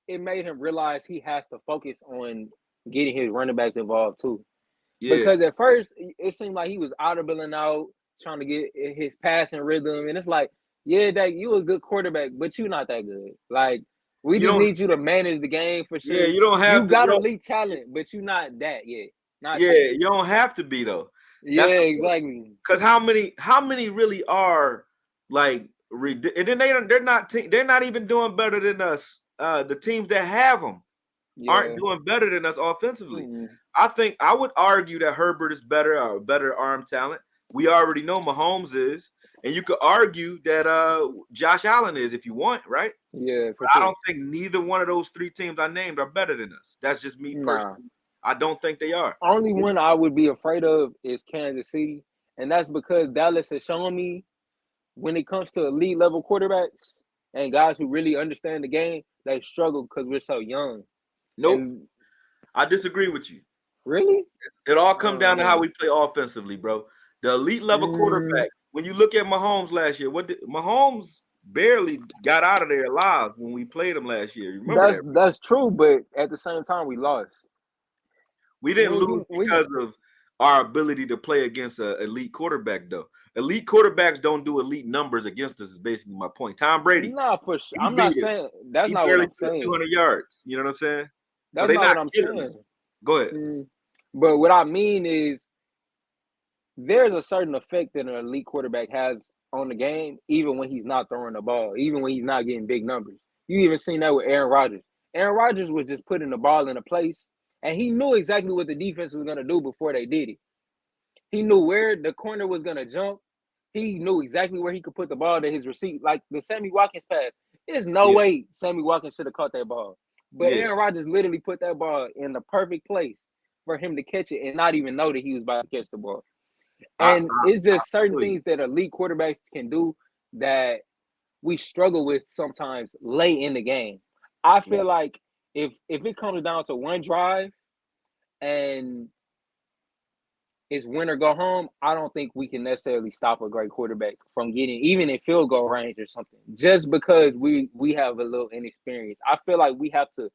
It made him realize he has to focus on getting his running backs involved too. Yeah. Because at first it seemed like he was audibling out, trying to get his passing rhythm, and it's like, yeah, Dak, you a good quarterback, but you're not that good. Like we just need you to manage the game for sure. Yeah, you don't have. You got elite talent, but you're not that yet. You don't have to be though. That's exactly. Because how many really are like, and then they're not even doing better than us. The teams that have them aren't doing better than us offensively. I think I would argue that Herbert is better arm talent. We already know Mahomes is, and you could argue that Josh Allen is if you want, right? Yeah, but I don't think neither one of those three teams I named are better than us. That's just me personally. I don't think they are. Only one I would be afraid of is Kansas City, and that's because Dallas has shown me when it comes to elite level quarterbacks and guys who really understand the game, they struggle because we're so young. Nope. I disagree with you. Really? It all comes down to how we play offensively, bro. The elite level quarterback, when you look at Mahomes last year, Mahomes barely got out of there alive when we played him last year. You remember that's true, but at the same time, we lost. We didn't lose because of our ability to play against an elite quarterback, though. Elite quarterbacks don't do elite numbers against us, is basically my point. Tom Brady. No, for sure. I'm not saying that's not what I'm saying. 200 yards. You know what I'm saying? That's not what I'm saying. Go ahead. But what I mean is there's a certain effect that an elite quarterback has on the game, even when he's not throwing the ball, even when he's not getting big numbers. You even seen that with Aaron Rodgers. Aaron Rodgers was just putting the ball in a place, and he knew exactly what the defense was going to do before they did it. He knew where the corner was going to jump. He knew exactly where he could put the ball to his receipt. Like the Sammy Watkins pass. There's no way Sammy Watkins should have caught that ball. But Aaron Rodgers literally put that ball in the perfect place for him to catch it and not even know that he was about to catch the ball. And it's just certain things that elite quarterbacks can do that we struggle with sometimes late in the game. I feel like if it comes down to one drive and it's win or go home, I don't think we can necessarily stop a great quarterback from getting even in field goal range or something. Just because we have a little inexperience. I feel like we have to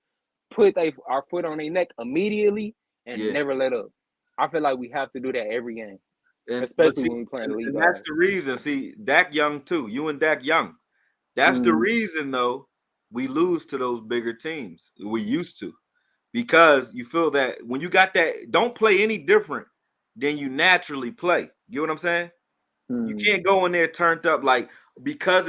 put our foot on their neck immediately and never let up. I feel like we have to do that every game. Especially when we play the league. And that's the reason. See, Dak Young too. You and Dak Young. That's the reason, though, we lose to those bigger teams. We used to. Because you feel that when you got that, don't play any different than you naturally play. You know what I'm saying? You can't go in there turned up like because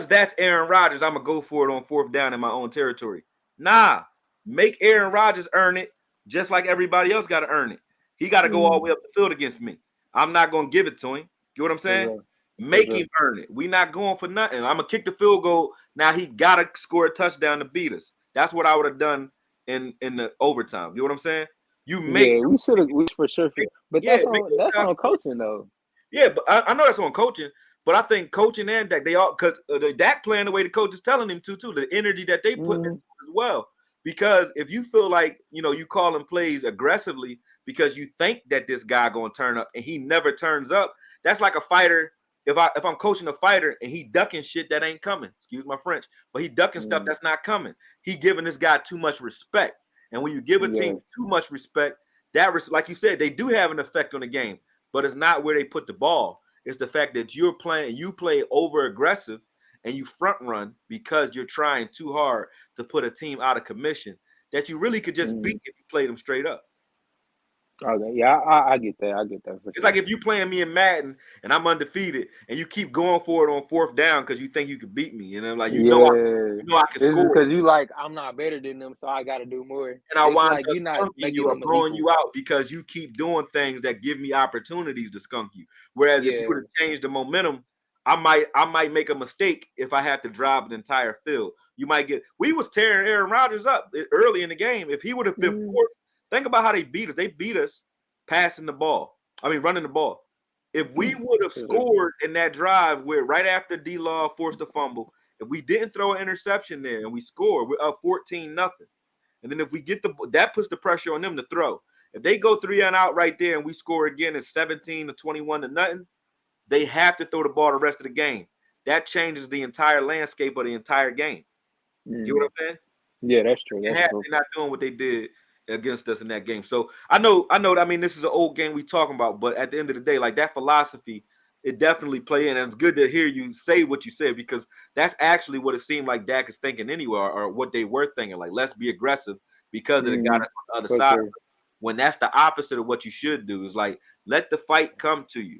that's Aaron Rodgers, I'm gonna go for it on fourth down in my own territory. Nah, make Aaron Rodgers earn it just like everybody else got to earn it. He got to go all the way up the field against me. I'm not gonna give it to him. You know what I'm saying? Make him earn it. We not going for nothing. I'm gonna kick the field goal. Now he gotta score a touchdown to beat us. That's what I would have done in the overtime. You know what I'm saying? You make we should have for sure. But that's on coaching though. Yeah, but I know that's on coaching. But I think coaching and Dak, they all because the Dak playing the way the coach is telling him to too. The energy that they put into as well. Because if you feel like you calling plays aggressively because you think that this guy gonna turn up and he never turns up, that's like a fighter. If I'm coaching a fighter and he ducking shit that ain't coming, excuse my French, but he ducking stuff that's not coming. He giving this guy too much respect. And when you give a team too much respect, like you said, they do have an effect on the game, but it's not where they put the ball. It's the fact that you play over aggressive and you front run because you're trying too hard to put a team out of commission that you really could just beat if you played them straight up. Okay, yeah, I get that. I get that. It's like if you playing me in Madden and I'm undefeated and you keep going for it on fourth down because you think you can beat me, and I'm like, I can score. Because you like I'm not better than them, so I got to do more. And I wind up skunking you or blowing you out because you keep doing things that give me opportunities to skunk you. Whereas if you would have changed the momentum, I might make a mistake if I had to drive an entire field. We was tearing Aaron Rodgers up early in the game. If he would have been fourth. Think about how they beat us. They beat us running the ball. If we would have scored in that drive where right after D-Law forced a fumble, if we didn't throw an interception there and we score, we're up 14-0. And then if we get that puts the pressure on them to throw. If they go 3 and out right there and we score again, it's 17-21-0. They have to throw the ball the rest of the game. That changes the entire landscape of the entire game. You know what I'm saying? Yeah, that's true. They're not doing what they did against us in that game. So I know. I mean, this is an old game we talking about, but at the end of the day, like that philosophy, it definitely play in. And it's good to hear you say what you said because that's actually what it seemed like Dak is thinking anyway, or what they were thinking. Like, let's be aggressive because of the guy that's on the other side. Sure. When that's the opposite of what you should do is like let the fight come to you.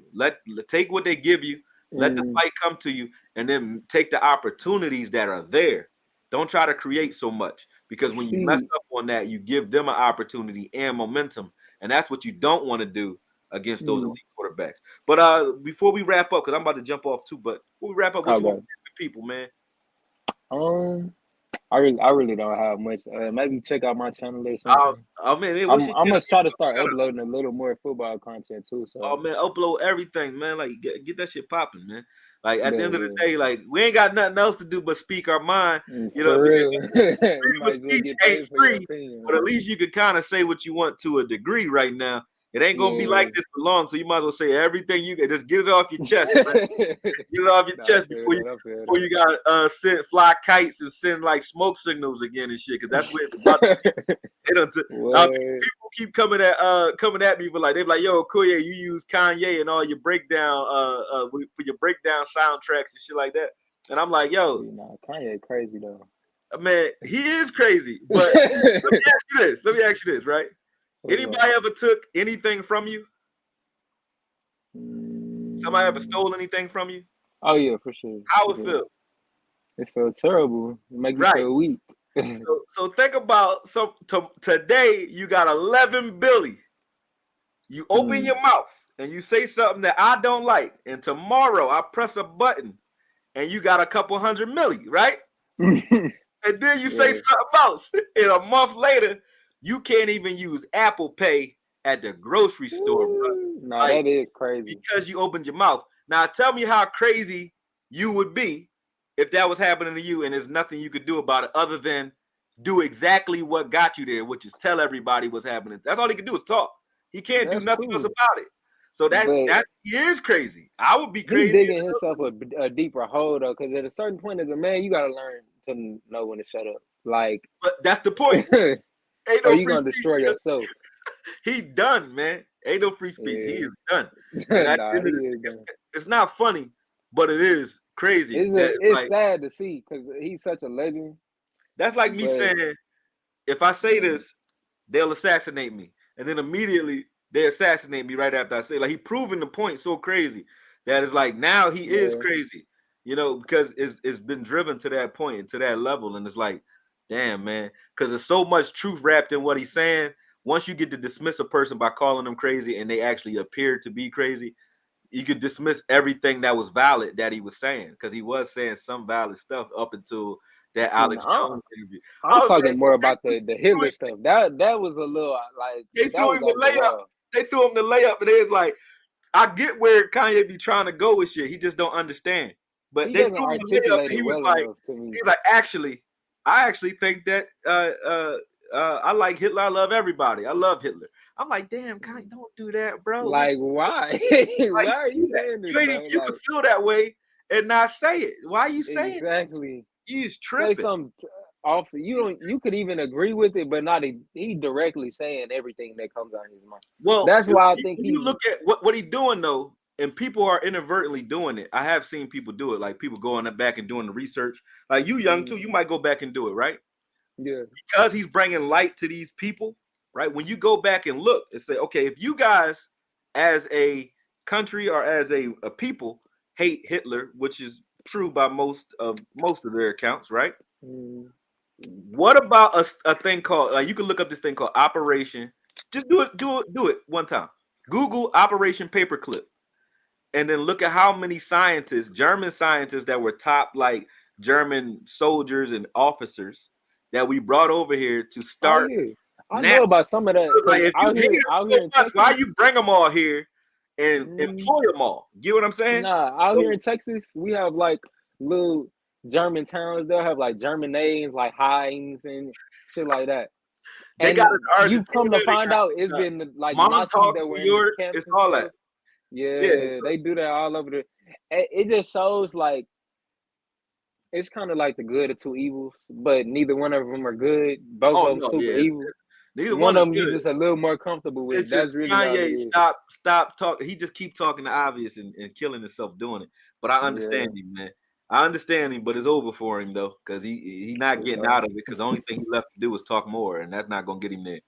Take what they give you, let the fight come to you, and then take the opportunities that are there. Don't try to create so much. Because when you mess up on that, you give them an opportunity and momentum. And that's what you don't want to do against those elite quarterbacks. But before we wrap up, because I'm about to jump off too, but before we wrap up, what you want to people, man? I really don't have much. Maybe check out my channel or something. I'm gonna try to start uploading a little more football content too. So upload everything, man. Like get that shit popping, man. Like at the end of the day, like we ain't got nothing else to do but speak our mind. You know, freedom of speech ain't free, but at least you could kind of say what you want to a degree right now. It ain't gonna be like this for long, so you might as well say everything you can. Just get it off your chest, man. Get it off your chest before you got fly kites and send like smoke signals again and shit. Because that's where it's about to people keep coming at me, but like they're like, "Yo, AKOYE, you use Kanye and all your breakdown for your breakdown soundtracks and shit like that." And I'm like, "Yo, Kanye crazy though." Man, he is crazy. But let me ask you this, right? Anybody ever took anything from you? Somebody ever stole anything from you? Oh yeah, for sure. How it feel? It felt terrible. It make you Right. feel weak. So think about today you got 11 Billy. You open your mouth and you say something that I don't like, and tomorrow I press a button and you got a couple 100 milli, right? And then you say something else, and a month later you can't even use Apple Pay at the grocery store, bro. Nah, Like, that is crazy. because you opened your mouth. Now tell me how crazy you would be if that was happening to you and there's nothing you could do about it other than do exactly what got you there, which is tell everybody what's happening. That's all he can do is talk. He can't do That's nothing else cool. about it. So that But he is crazy. I would be he crazy. digging himself a deeper hole though, because at a certain point as a man, you gotta learn to know when to shut up. Like, But that's the point. Ain't or no you free gonna speech. destroy yourself. He done, man. Ain't no free speech. He Yeah. is done. And Nah, he is done. it's not funny, but it is crazy. It's Like, sad to see because he's such a legend. that's like me But saying, if I say this, they'll assassinate me. And then immediately they assassinate me right after I say it. Like, he proving the point so crazy that it's like now he is crazy, because it's been driven to that point and to that level. And it's like, damn, man, because there's so much truth wrapped in what he's saying. Once you get to dismiss a person by calling them crazy and they actually appear to be crazy, you could dismiss everything that was valid that he was saying, because he was saying some valid stuff up until that Alex Jones interview. I'm talking more about the Hitler stuff. That was a little like They that threw was him the off the layup. wall. They threw him the layup, and it's like, I get where Kanye be trying to go with shit. He just don't understand. But He they doesn't threw him the layup, articulate and it well enough to me. he was like, I actually think that I like Hitler. I love everybody. I love Hitler. I'm like, damn, Kanye, don't do that, bro. Like, why? Why are you saying this, bro? You can feel that way and not say it. Why are you saying exactly? that? He's tripping. Say something off. You could even agree with it, but not he directly saying everything that comes out of his mouth. Well, that's why I think you look at what he's doing though, and people are inadvertently doing it. I have seen people do it, like people going back and doing the research. Like, you young too, you might go back and do it, right? Yeah. Because he's bringing light to these people, right? When you go back and look and say, okay, if you guys as a country or as a people hate Hitler, which is true by most of their accounts, right? What about a thing called, like, you can look up this thing called Operation. Just do it one time. Google Operation Paperclip, and then look at how many scientists, German scientists that were top, like, German soldiers and officers that we brought over here to start. I know about some of that. Like, if you hate out them here so in much, Texas, why you bring them all here and employ them all? Get what I'm saying? Nah, out here in Texas, we have like little German towns. They'll have like German names like Heinz and shit like that. They and got it in you come to Argentina, find out it's been like Montauk, Nazis that were New in these York, camps it's and all stuff. that. Yeah, they do that all over the. It just shows like it's kind of like the good of two evils, but neither one of them are good. Both of them super evil. Neither one of them is you just a little more comfortable with. It's That's just really all it Kanye. is. Stop talking. He just keep talking the obvious and killing himself doing it. But I understand him, man. I understand him, but it's over for him though, because he not getting out of it. Because the only thing he left to do is talk more, and that's not gonna get him there.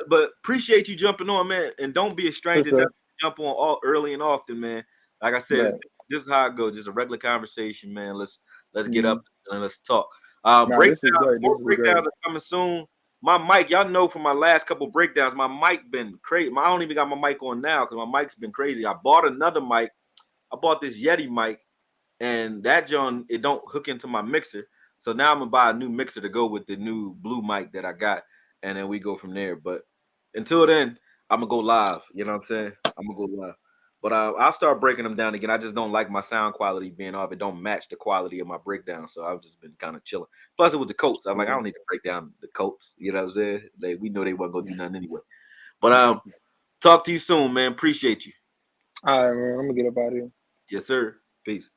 But appreciate you jumping on, man, and don't be a stranger. Definitely jump on all early and often, man. Like I said, this is how it goes. Just a regular conversation, man. Let's get up and let's talk. Breakdowns. More breakdowns are coming soon. My mic, y'all know from my last couple breakdowns, my mic been crazy. I don't even got my mic on now because my mic's been crazy. I bought another mic. I bought this Yeti mic, and that John, it don't hook into my mixer. So now I'm gonna buy a new mixer to go with the new blue mic that I got, and then we go from there. But until then, I'm gonna go live. You know what I'm saying? I'm gonna go live. But I'll start breaking them down again. I just don't like my sound quality being off. It don't match the quality of my breakdown. So I've just been kind of chilling. Plus, it was the Colts. I'm like, I don't need to break down the Colts. You know what I'm saying? We know they weren't gonna do nothing anyway. But talk to you soon, man. Appreciate you. All right, man. I'm gonna get up out of here. Yes, sir. Peace.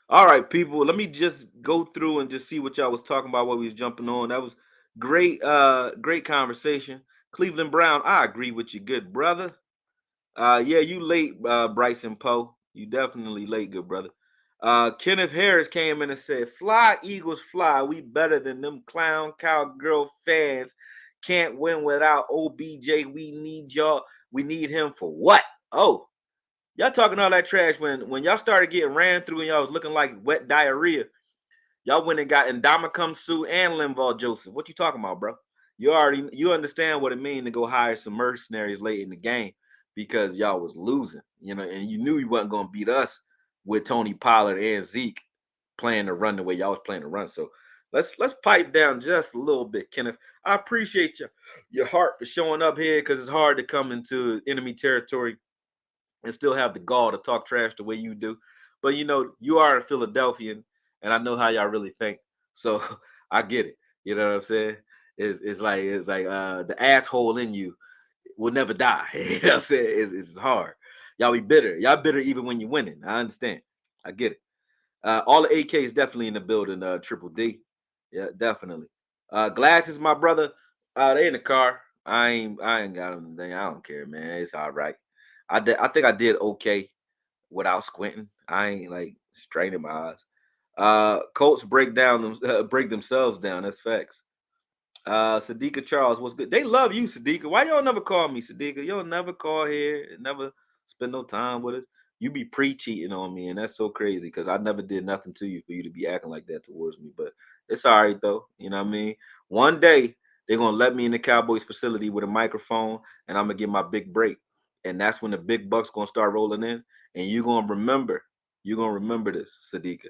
All right, people. Let me just go through and just see what y'all was talking about while we was jumping on. That was great, great conversation. Cleveland Brown, I agree with you, good brother. Yeah, you late, Bryson Poe. You definitely late, good brother. Kenneth Harris came in and said, "Fly Eagles, fly. We better than them clown cowgirl fans. Can't win without OBJ. We need y'all. We need him for what? Oh, y'all talking all that trash when y'all started getting ran through and y'all was looking like wet diarrhea. Y'all went and got Ndamukong Suh and Linval Joseph. What you talking about, bro? You understand what it means to go hire some mercenaries late in the game because y'all was losing, and you knew you wasn't gonna beat us with Tony Pollard and Zeke playing to run the way y'all was playing to run. So let's pipe down just a little bit, Kenneth. I appreciate your heart for showing up here because it's hard to come into enemy territory and still have the gall to talk trash the way you do. But you are a Philadelphian, and I know how y'all really think. So I get it. You know what I'm saying? It's like the asshole in you will never die. You know what I'm saying? It's hard. Y'all be bitter. Y'all bitter even when you're winning. I understand. I get it. All the AKs definitely in the building. Triple D. Yeah, definitely. Glasses, my brother. They in the car. I ain't got them. I don't care, man. It's all right. I think I did okay without squinting. I ain't like straining my eyes. Colts break themselves down. That's facts. Sadiqa Charles, what's good? They love you, Sadiqa. Why y'all never call me, Sadiqa? You don't never call here, never spend no time with us. You be pre-cheating on me, and that's so crazy because I never did nothing to you for you to be acting like that towards me. But it's all right though. You know what I mean? One day they're gonna let me in the Cowboys facility with a microphone, and I'm gonna get my big break. And that's when the big bucks gonna start rolling in, and you're gonna remember this, Sadiqa,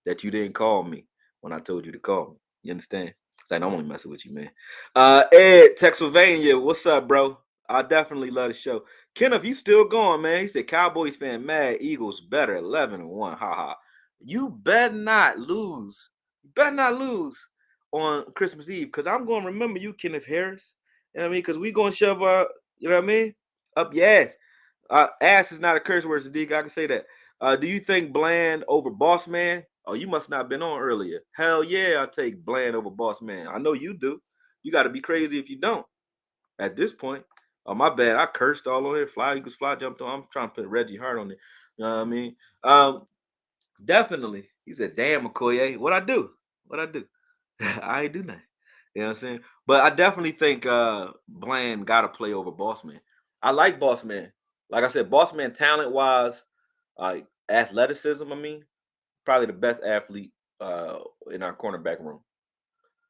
that you didn't call me when I told you to call me. You understand? I'm only messing with you, man. Ed, Texylvania, what's up, bro? I definitely love the show. Kenneth, you still going, man? He said Cowboys fan mad, Eagles better, 11-1. Haha. You better not lose. You better not lose on Christmas Eve, because I'm gonna remember you, Kenneth Harris. You know what I mean? Because we gonna shove you know what I mean? Up your ass. Ass is not a curse word, Sadiq. I can say that. Do you think Bland over Boss Man? Oh, you must not have been on earlier. Hell yeah, I take Bland over Boss Man. I know you do. You got to be crazy if you don't. At this point, oh my bad, I cursed all over here. Fly, you can fly, jumped on. I'm trying to put Reggie Hart on it. You know what I mean? Definitely. He said, "Damn, Okoye, what I do? What I do? I ain't do nothing." You know what I'm saying? But I definitely think Bland got to play over Boss Man. I like Boss Man. Like I said, Boss Man talent wise, like athleticism. I mean, probably the best athlete in our cornerback room.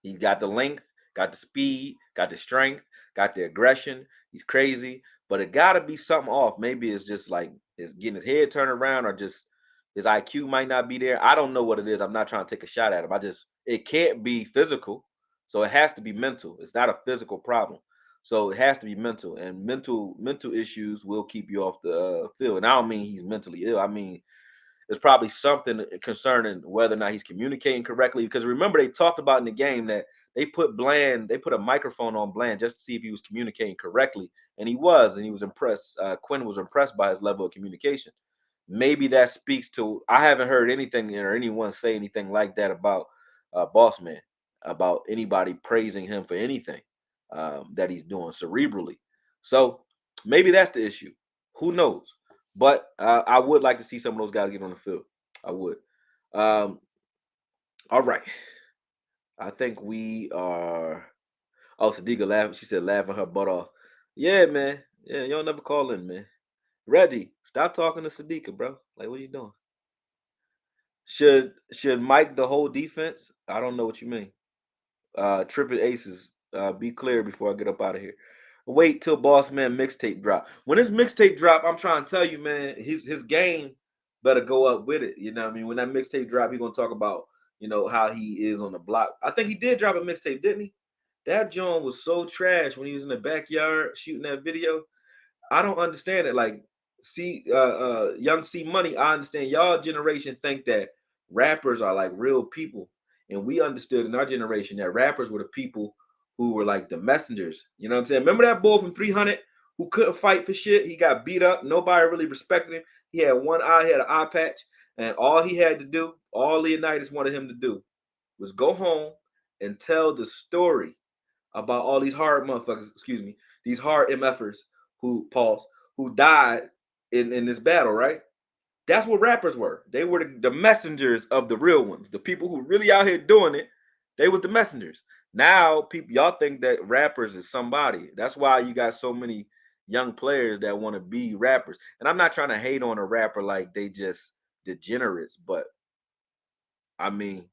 He's got the length, got the speed, got the strength, got the aggression. He's crazy, but it got to be something off. Maybe it's just like it's getting his head turned around, or just his IQ might not be there. I don't know what it is. I'm not trying to take a shot at him. It can't be physical, so it has to be mental. It's not a physical problem, so it has to be mental. And mental issues will keep you off the field. And I don't mean he's mentally ill. I mean there's probably something concerning whether or not he's communicating correctly. Because remember, they talked about in the game that they put a microphone on Bland just to see if he was communicating correctly, and he was impressed. Quinn was impressed by his level of communication. Maybe that speaks to. I haven't heard anything or anyone say anything like that about Boss Man, about anybody praising him for anything that he's doing cerebrally. So maybe that's the issue. Who knows? But I would like to see some of those guys get on the field. I would. Um, all right. I think we are. Oh, Sadiqa laughing. She said laughing her butt off. Yeah, man. Yeah, you don't never call in, man. Reggie, stop talking to Sadiqa, bro. Like, what are you doing? Should Mike the whole defense? I don't know what you mean. Triple aces. Be clear before I get up out of here. Wait till Boss Man mixtape drop. When his mixtape drop, I'm trying to tell you, man, his game better go up with it. You know what I mean? When that mixtape drop, he gonna talk about, how he is on the block. I think he did drop a mixtape, didn't he? That John was so trash when he was in the backyard shooting that video. I don't understand it. Like, young C Money, I understand y'all generation think that rappers are like real people. And we understood in our generation that rappers were the people who were like the messengers. You know what I'm saying? Remember that boy from 300 who couldn't fight for shit? He got beat up. Nobody really respected him. He had one eye, he had an eye patch. And all he had to do, all Leonidas wanted him to do, was go home and tell the story about all these hard motherfuckers, these hard MFers who died in this battle, right? That's what rappers were. They were the messengers of the real ones, the people who really out here doing it. They was the messengers. Now, people, y'all think that rappers is somebody. That's why you got so many young players that want to be rappers. And I'm not trying to hate on a rapper like they just degenerates, but I mean,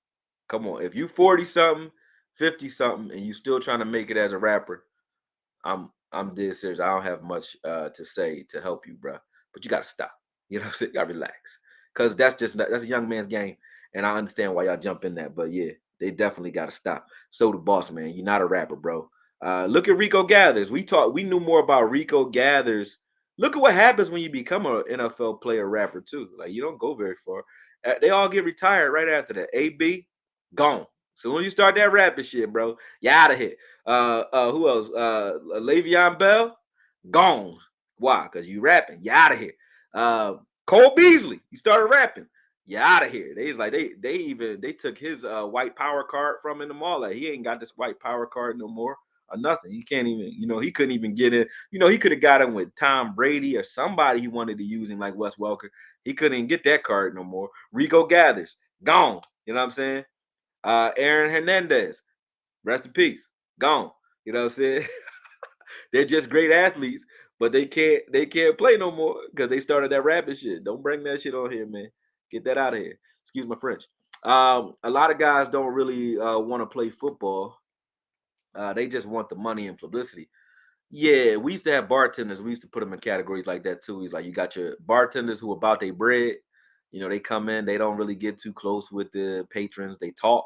come on. If you 40 something, 50 something, and you still trying to make it as a rapper, I'm dead serious. I don't have much to say to help you, bro. But you gotta stop. You know what I'm saying? You gotta relax. Cause that's a young man's game. And I understand why y'all jump in that. But yeah, they definitely gotta stop. So the boss man, you're not a rapper, bro. Look at Rico Gathers. We knew more about Rico Gathers. Look at what happens when you become an NFL player rapper, too. Like you don't go very far. They all get retired right after that. AB, gone. So when you start that rapping shit, bro, you out of here. Who else? Le'Veon Bell, gone. Why? Because you rapping. You out of here. Cole Beasley, you started rapping. You out of here. They took his white power card from him and all that. He ain't got this white power card no more or nothing. He can't even, he couldn't even get in. He could have got him with Tom Brady or somebody he wanted to use him like Wes Welker. He couldn't even get that card no more. Rico Gathers, gone. You know what I'm saying? Aaron Hernandez, rest in peace, gone. You know what I'm saying? They're just great athletes, but they can't play no more because they started that rapping shit. Don't bring that shit on here, man. Get that out of here. Excuse my French. A lot of guys don't really want to play football. They just want the money and publicity. Yeah, we used to have bartenders. We used to put them in categories like that too. He's like, you got your bartenders who about their bread. They come in, they don't really get too close with the patrons. They talk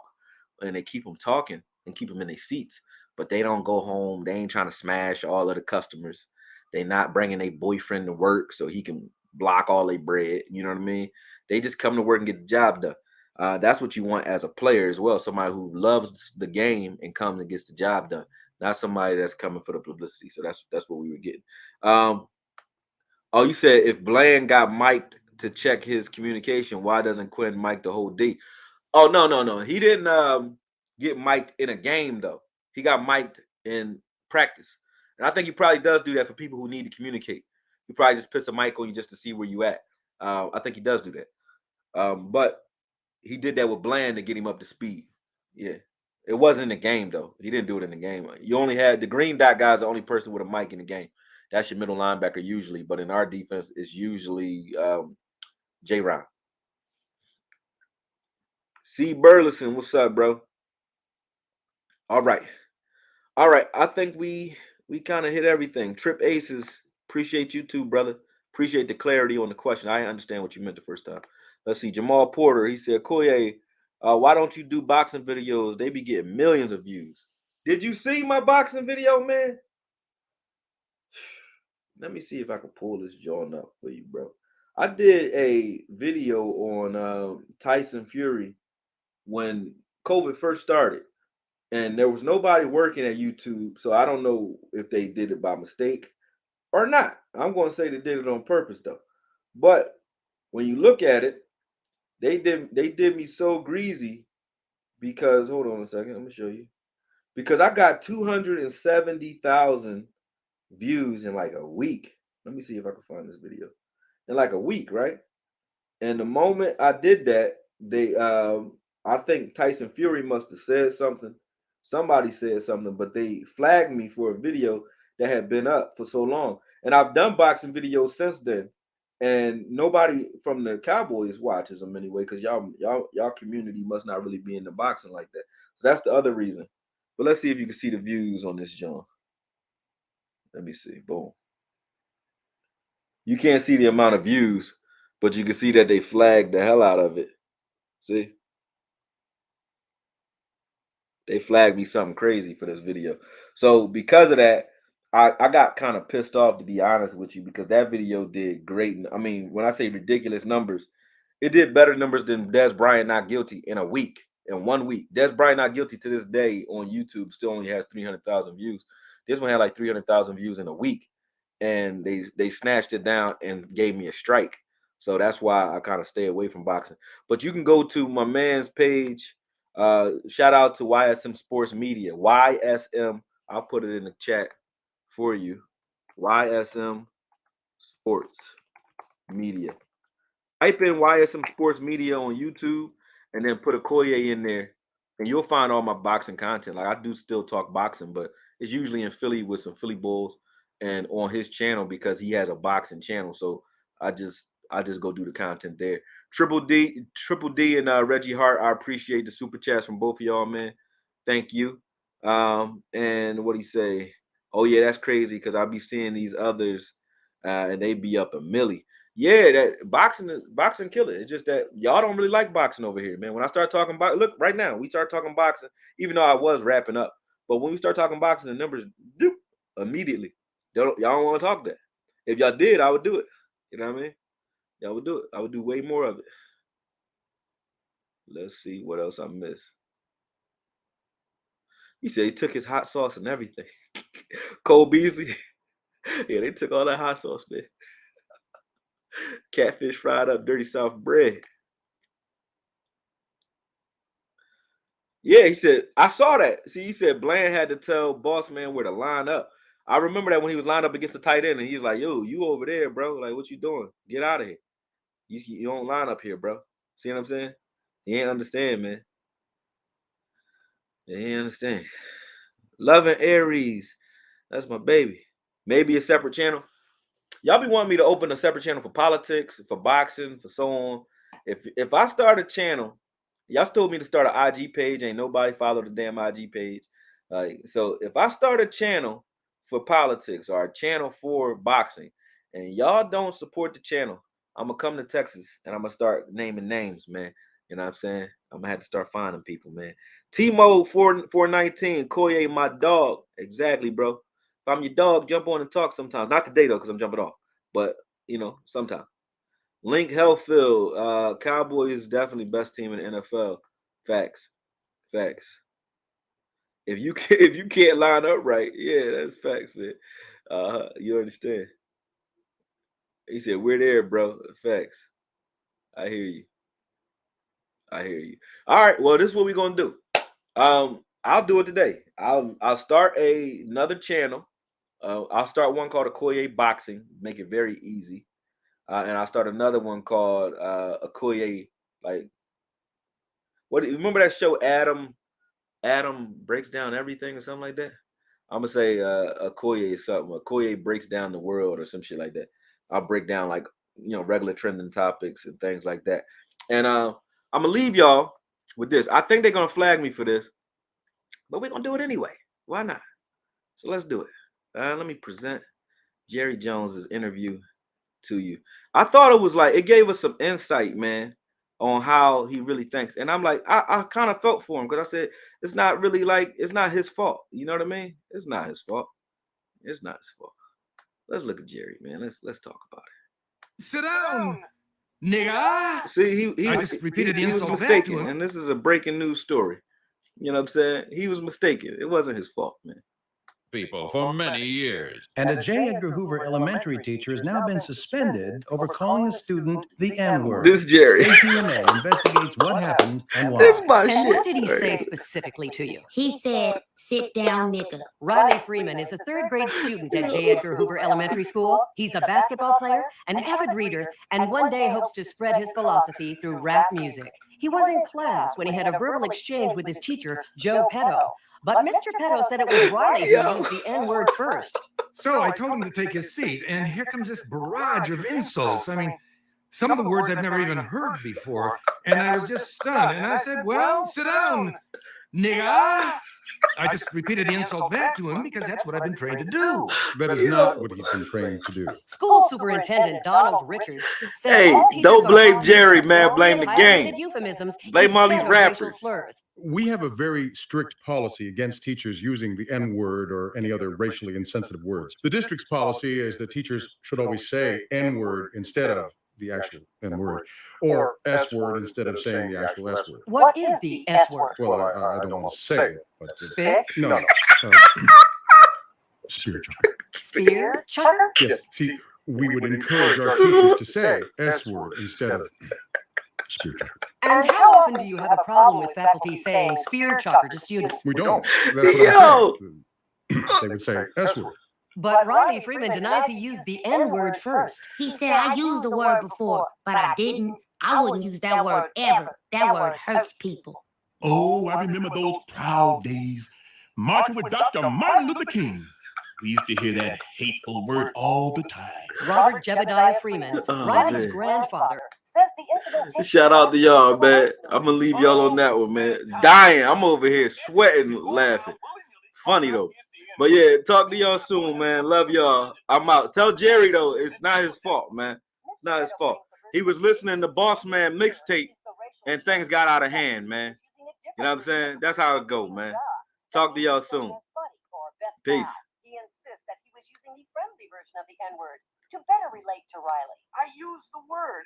and they keep them talking and keep them in their seats. But they don't go home. They ain't trying to smash all of the customers. They not bringing their boyfriend to work so he can block all their bread. You know what I mean? They just come to work and get the job done. That's what you want as a player as well. Somebody who loves the game and comes and gets the job done, not somebody that's coming for the publicity. So that's what we were getting. Oh, you said if Bland got mic'd to check his communication, why doesn't Quinn mic the whole D? Oh, no. He didn't get mic'd in a game though. He got mic'd in practice. And I think he probably does do that for people who need to communicate. He probably just puts a mic on you just to see where you at. I think he does do that. But he did that with Bland to get him up to speed. Yeah. It wasn't in the game though. He didn't do it in the game. You only had the green dot guy's the only person with a mic in the game. That's your middle linebacker usually, but in our defense, it's usually J. Ron. C. Burleson, what's up, bro? All right. All right. I think we kind of hit everything. Trip Aces, appreciate you too, brother. Appreciate the clarity on the question. I understand what you meant the first time. Let's see. Jamal Porter, he said, Koye, why don't you do boxing videos? They be getting millions of views. Did you see my boxing video, man? Let me see if I can pull this joint up for you, bro. I did a video on Tyson Fury when COVID first started, and there was nobody working at YouTube, so I don't know if they did it by mistake or not. I'm going to say they did it on purpose, though. But when you look at it, they did me so greasy because hold on a second, let me show you. Because I got 270,000 views in like a week. Let me see if I can find this video. In like a week, right? And the moment I did that, they I think Tyson Fury must have said something. Somebody said something, but they flagged me for a video that had been up for so long. And I've done boxing videos since then. And nobody from the Cowboys watches them anyway, because y'all community must not really be into boxing like that. So that's the other reason. But let's see if you can see the views on this, John. Let me see. Boom. You can't see the amount of views, but you can see that they flagged the hell out of it. See? They flagged me something crazy for this video. So because of that, I got kind of pissed off, to be honest with you, because that video did great. I mean, when I say ridiculous numbers, it did better numbers than Des Bryant Not Guilty in a week, in 1 week. Des Bryant Not Guilty to this day on YouTube still only has 300,000 views. This one had like 300,000 views in a week, and they snatched it down and gave me a strike. So that's why I kind of stay away from boxing. But you can go to my man's page. Shout out to YSM Sports Media. YSM, I'll put it in the chat for you. YSM Sports Media. Type in YSM Sports Media on YouTube and then put AKOYE in there, and you'll find all my boxing content. Like I do still talk boxing, but it's usually in Philly with some Philly Bulls. and on his channel because he has a boxing channel. So I just go do the content there. Triple D, and Reggie Hart. I appreciate the super chats from both of y'all, man. Thank you. And what do you say? Oh yeah, that's crazy because I'll be seeing these others, and they be up a milli. Yeah, that boxing killer. It's just that y'all don't really like boxing over here, man. When I start talking about, look, right now we start talking boxing, even though I was wrapping up. But when we start talking boxing, the numbers doop, immediately. Y'all don't want to talk that. If y'all did, I would do it. You know what I mean? Y'all would do it. I would do way more of it. Let's see what else I missed. He said he took his hot sauce and everything. Cole Beasley. Yeah, they took all that hot sauce, man. Catfish fried up, dirty South bread. Yeah, he said, I saw that. See, he said Bland had to tell Boss Man where to line up. I remember that when he was lined up against the tight end, and he's like, yo, you over there, bro. Like, what you doing? Get out of here. You don't line up here, bro. See what I'm saying? He ain't understand, man. He ain't understand. Loving Aries. That's my baby. Maybe a separate channel. Y'all be wanting me to open a separate channel for politics, for boxing, for so on. If I start a channel, y'all told me to start an IG page. Ain't nobody follow the damn IG page. So if I start a channel for politics or a channel for boxing, and y'all don't support the channel, I'm gonna come to Texas and I'm gonna start naming names, man. You know what I'm saying? I'm gonna have to start finding people, man. Timo 419, Koye, my dog. Exactly, bro. If I'm your dog, jump on and talk sometimes. Not today though, because I'm jumping off. But you know, sometimes. Link Hellfield, Cowboys definitely best team in the NFL. Facts. If you can't line up right, yeah, that's facts, man. You understand? He said, we're there, bro. Facts. I hear you. All right, well, this is what we're gonna do. I'll do it today. I'll start another channel. I'll start one called AKOYE Boxing, make it very easy. And I'll start another one called AKOYE, like, what remember that show Adam breaks down everything or something like that? I'm gonna say AKOYE is something. AKOYE breaks down the world or some shit like that. I'll break down like regular trending topics and things like that. And I'm gonna leave y'all with this. I think they're gonna flag me for this, but we're gonna do it anyway. Why not? So let's do it. Let me present Jerry Jones's interview to you. I thought it was like it gave us some insight, man, on how he really thinks. And I'm like, I kind of felt for him because I said it's not really like it's not his fault. You know what I mean? It's not his fault. It's not his fault. Let's look at Jerry, man. Let's talk about it. Sit down, nigga. See, I just repeated the he was insult back to mistaken, him. and this is a breaking news story. You know what I'm saying? He was mistaken. It wasn't his fault, man. People for many years. And a J. Edgar Hoover elementary teacher has now been suspended over calling a student the N-word. This Jerry. Stacey Renee investigates what happened and why. This my And shit. what did he say specifically to you? He said, sit down, nigga. Riley Freeman is a third grade student at J. Edgar Hoover Elementary School. He's a basketball player, an avid reader, and one day hopes to spread his philosophy through rap music. He was in class when he had a verbal exchange with his teacher, Joe Petto. But Mr. Petto said it was Riley who used the N-word first. So I told him to take his seat, and here comes this barrage of insults. I mean, some of the words I've never even heard before, and I was just stunned. And I said, well, sit down, nigga. I just repeated the insult back to him because that's what I've been trained to do. That is not what he's been trained to do. School Superintendent Donald Richards says Hey, all teachers don't are blame taught to Jerry, use man. Blame the hyphenated game. Euphemisms Blame all instead these of racial rappers. slurs. We have a very strict policy against teachers using the N-word or any other racially insensitive words. The district's policy is that teachers should always say N-word instead of the actual N-word, or S-word instead of saying the actual S-word. What is the S word? Well, I don't want to say it, but Spit? no. Spear chucker. Spear? Chucker? Yes. See, we would encourage our teachers to say S-word instead of spear chucker. And how often do you have a problem with faculty saying spear chucker to students? We don't. That's what Yo. I'm saying. They would say S-word. But Riley Freeman denies he used the N-word first. He said, I used the word before, but I didn't. I wouldn't use that word ever. That word hurts people. Oh, I remember those proud days, marching with Dr. Martin Luther King. We used to hear that hateful word all the time. Robert Jebediah Freeman, Oh, Riley's man. grandfather, says the incident. Shout out to y'all, man. I'm gonna leave y'all on that one, man. Dying. I'm over here sweating, laughing. Funny though. But yeah, talk to y'all soon, man. Love y'all. I'm out. Tell Jerry though, it's not his fault, man. It's not his fault. He was listening to Boss Man mixtape and things got out of hand, man. You know what I'm saying? That's how it go, man. Talk to y'all soon. Peace. He insists that he was using the friendly version of the N-word to better relate to Riley. I used the word.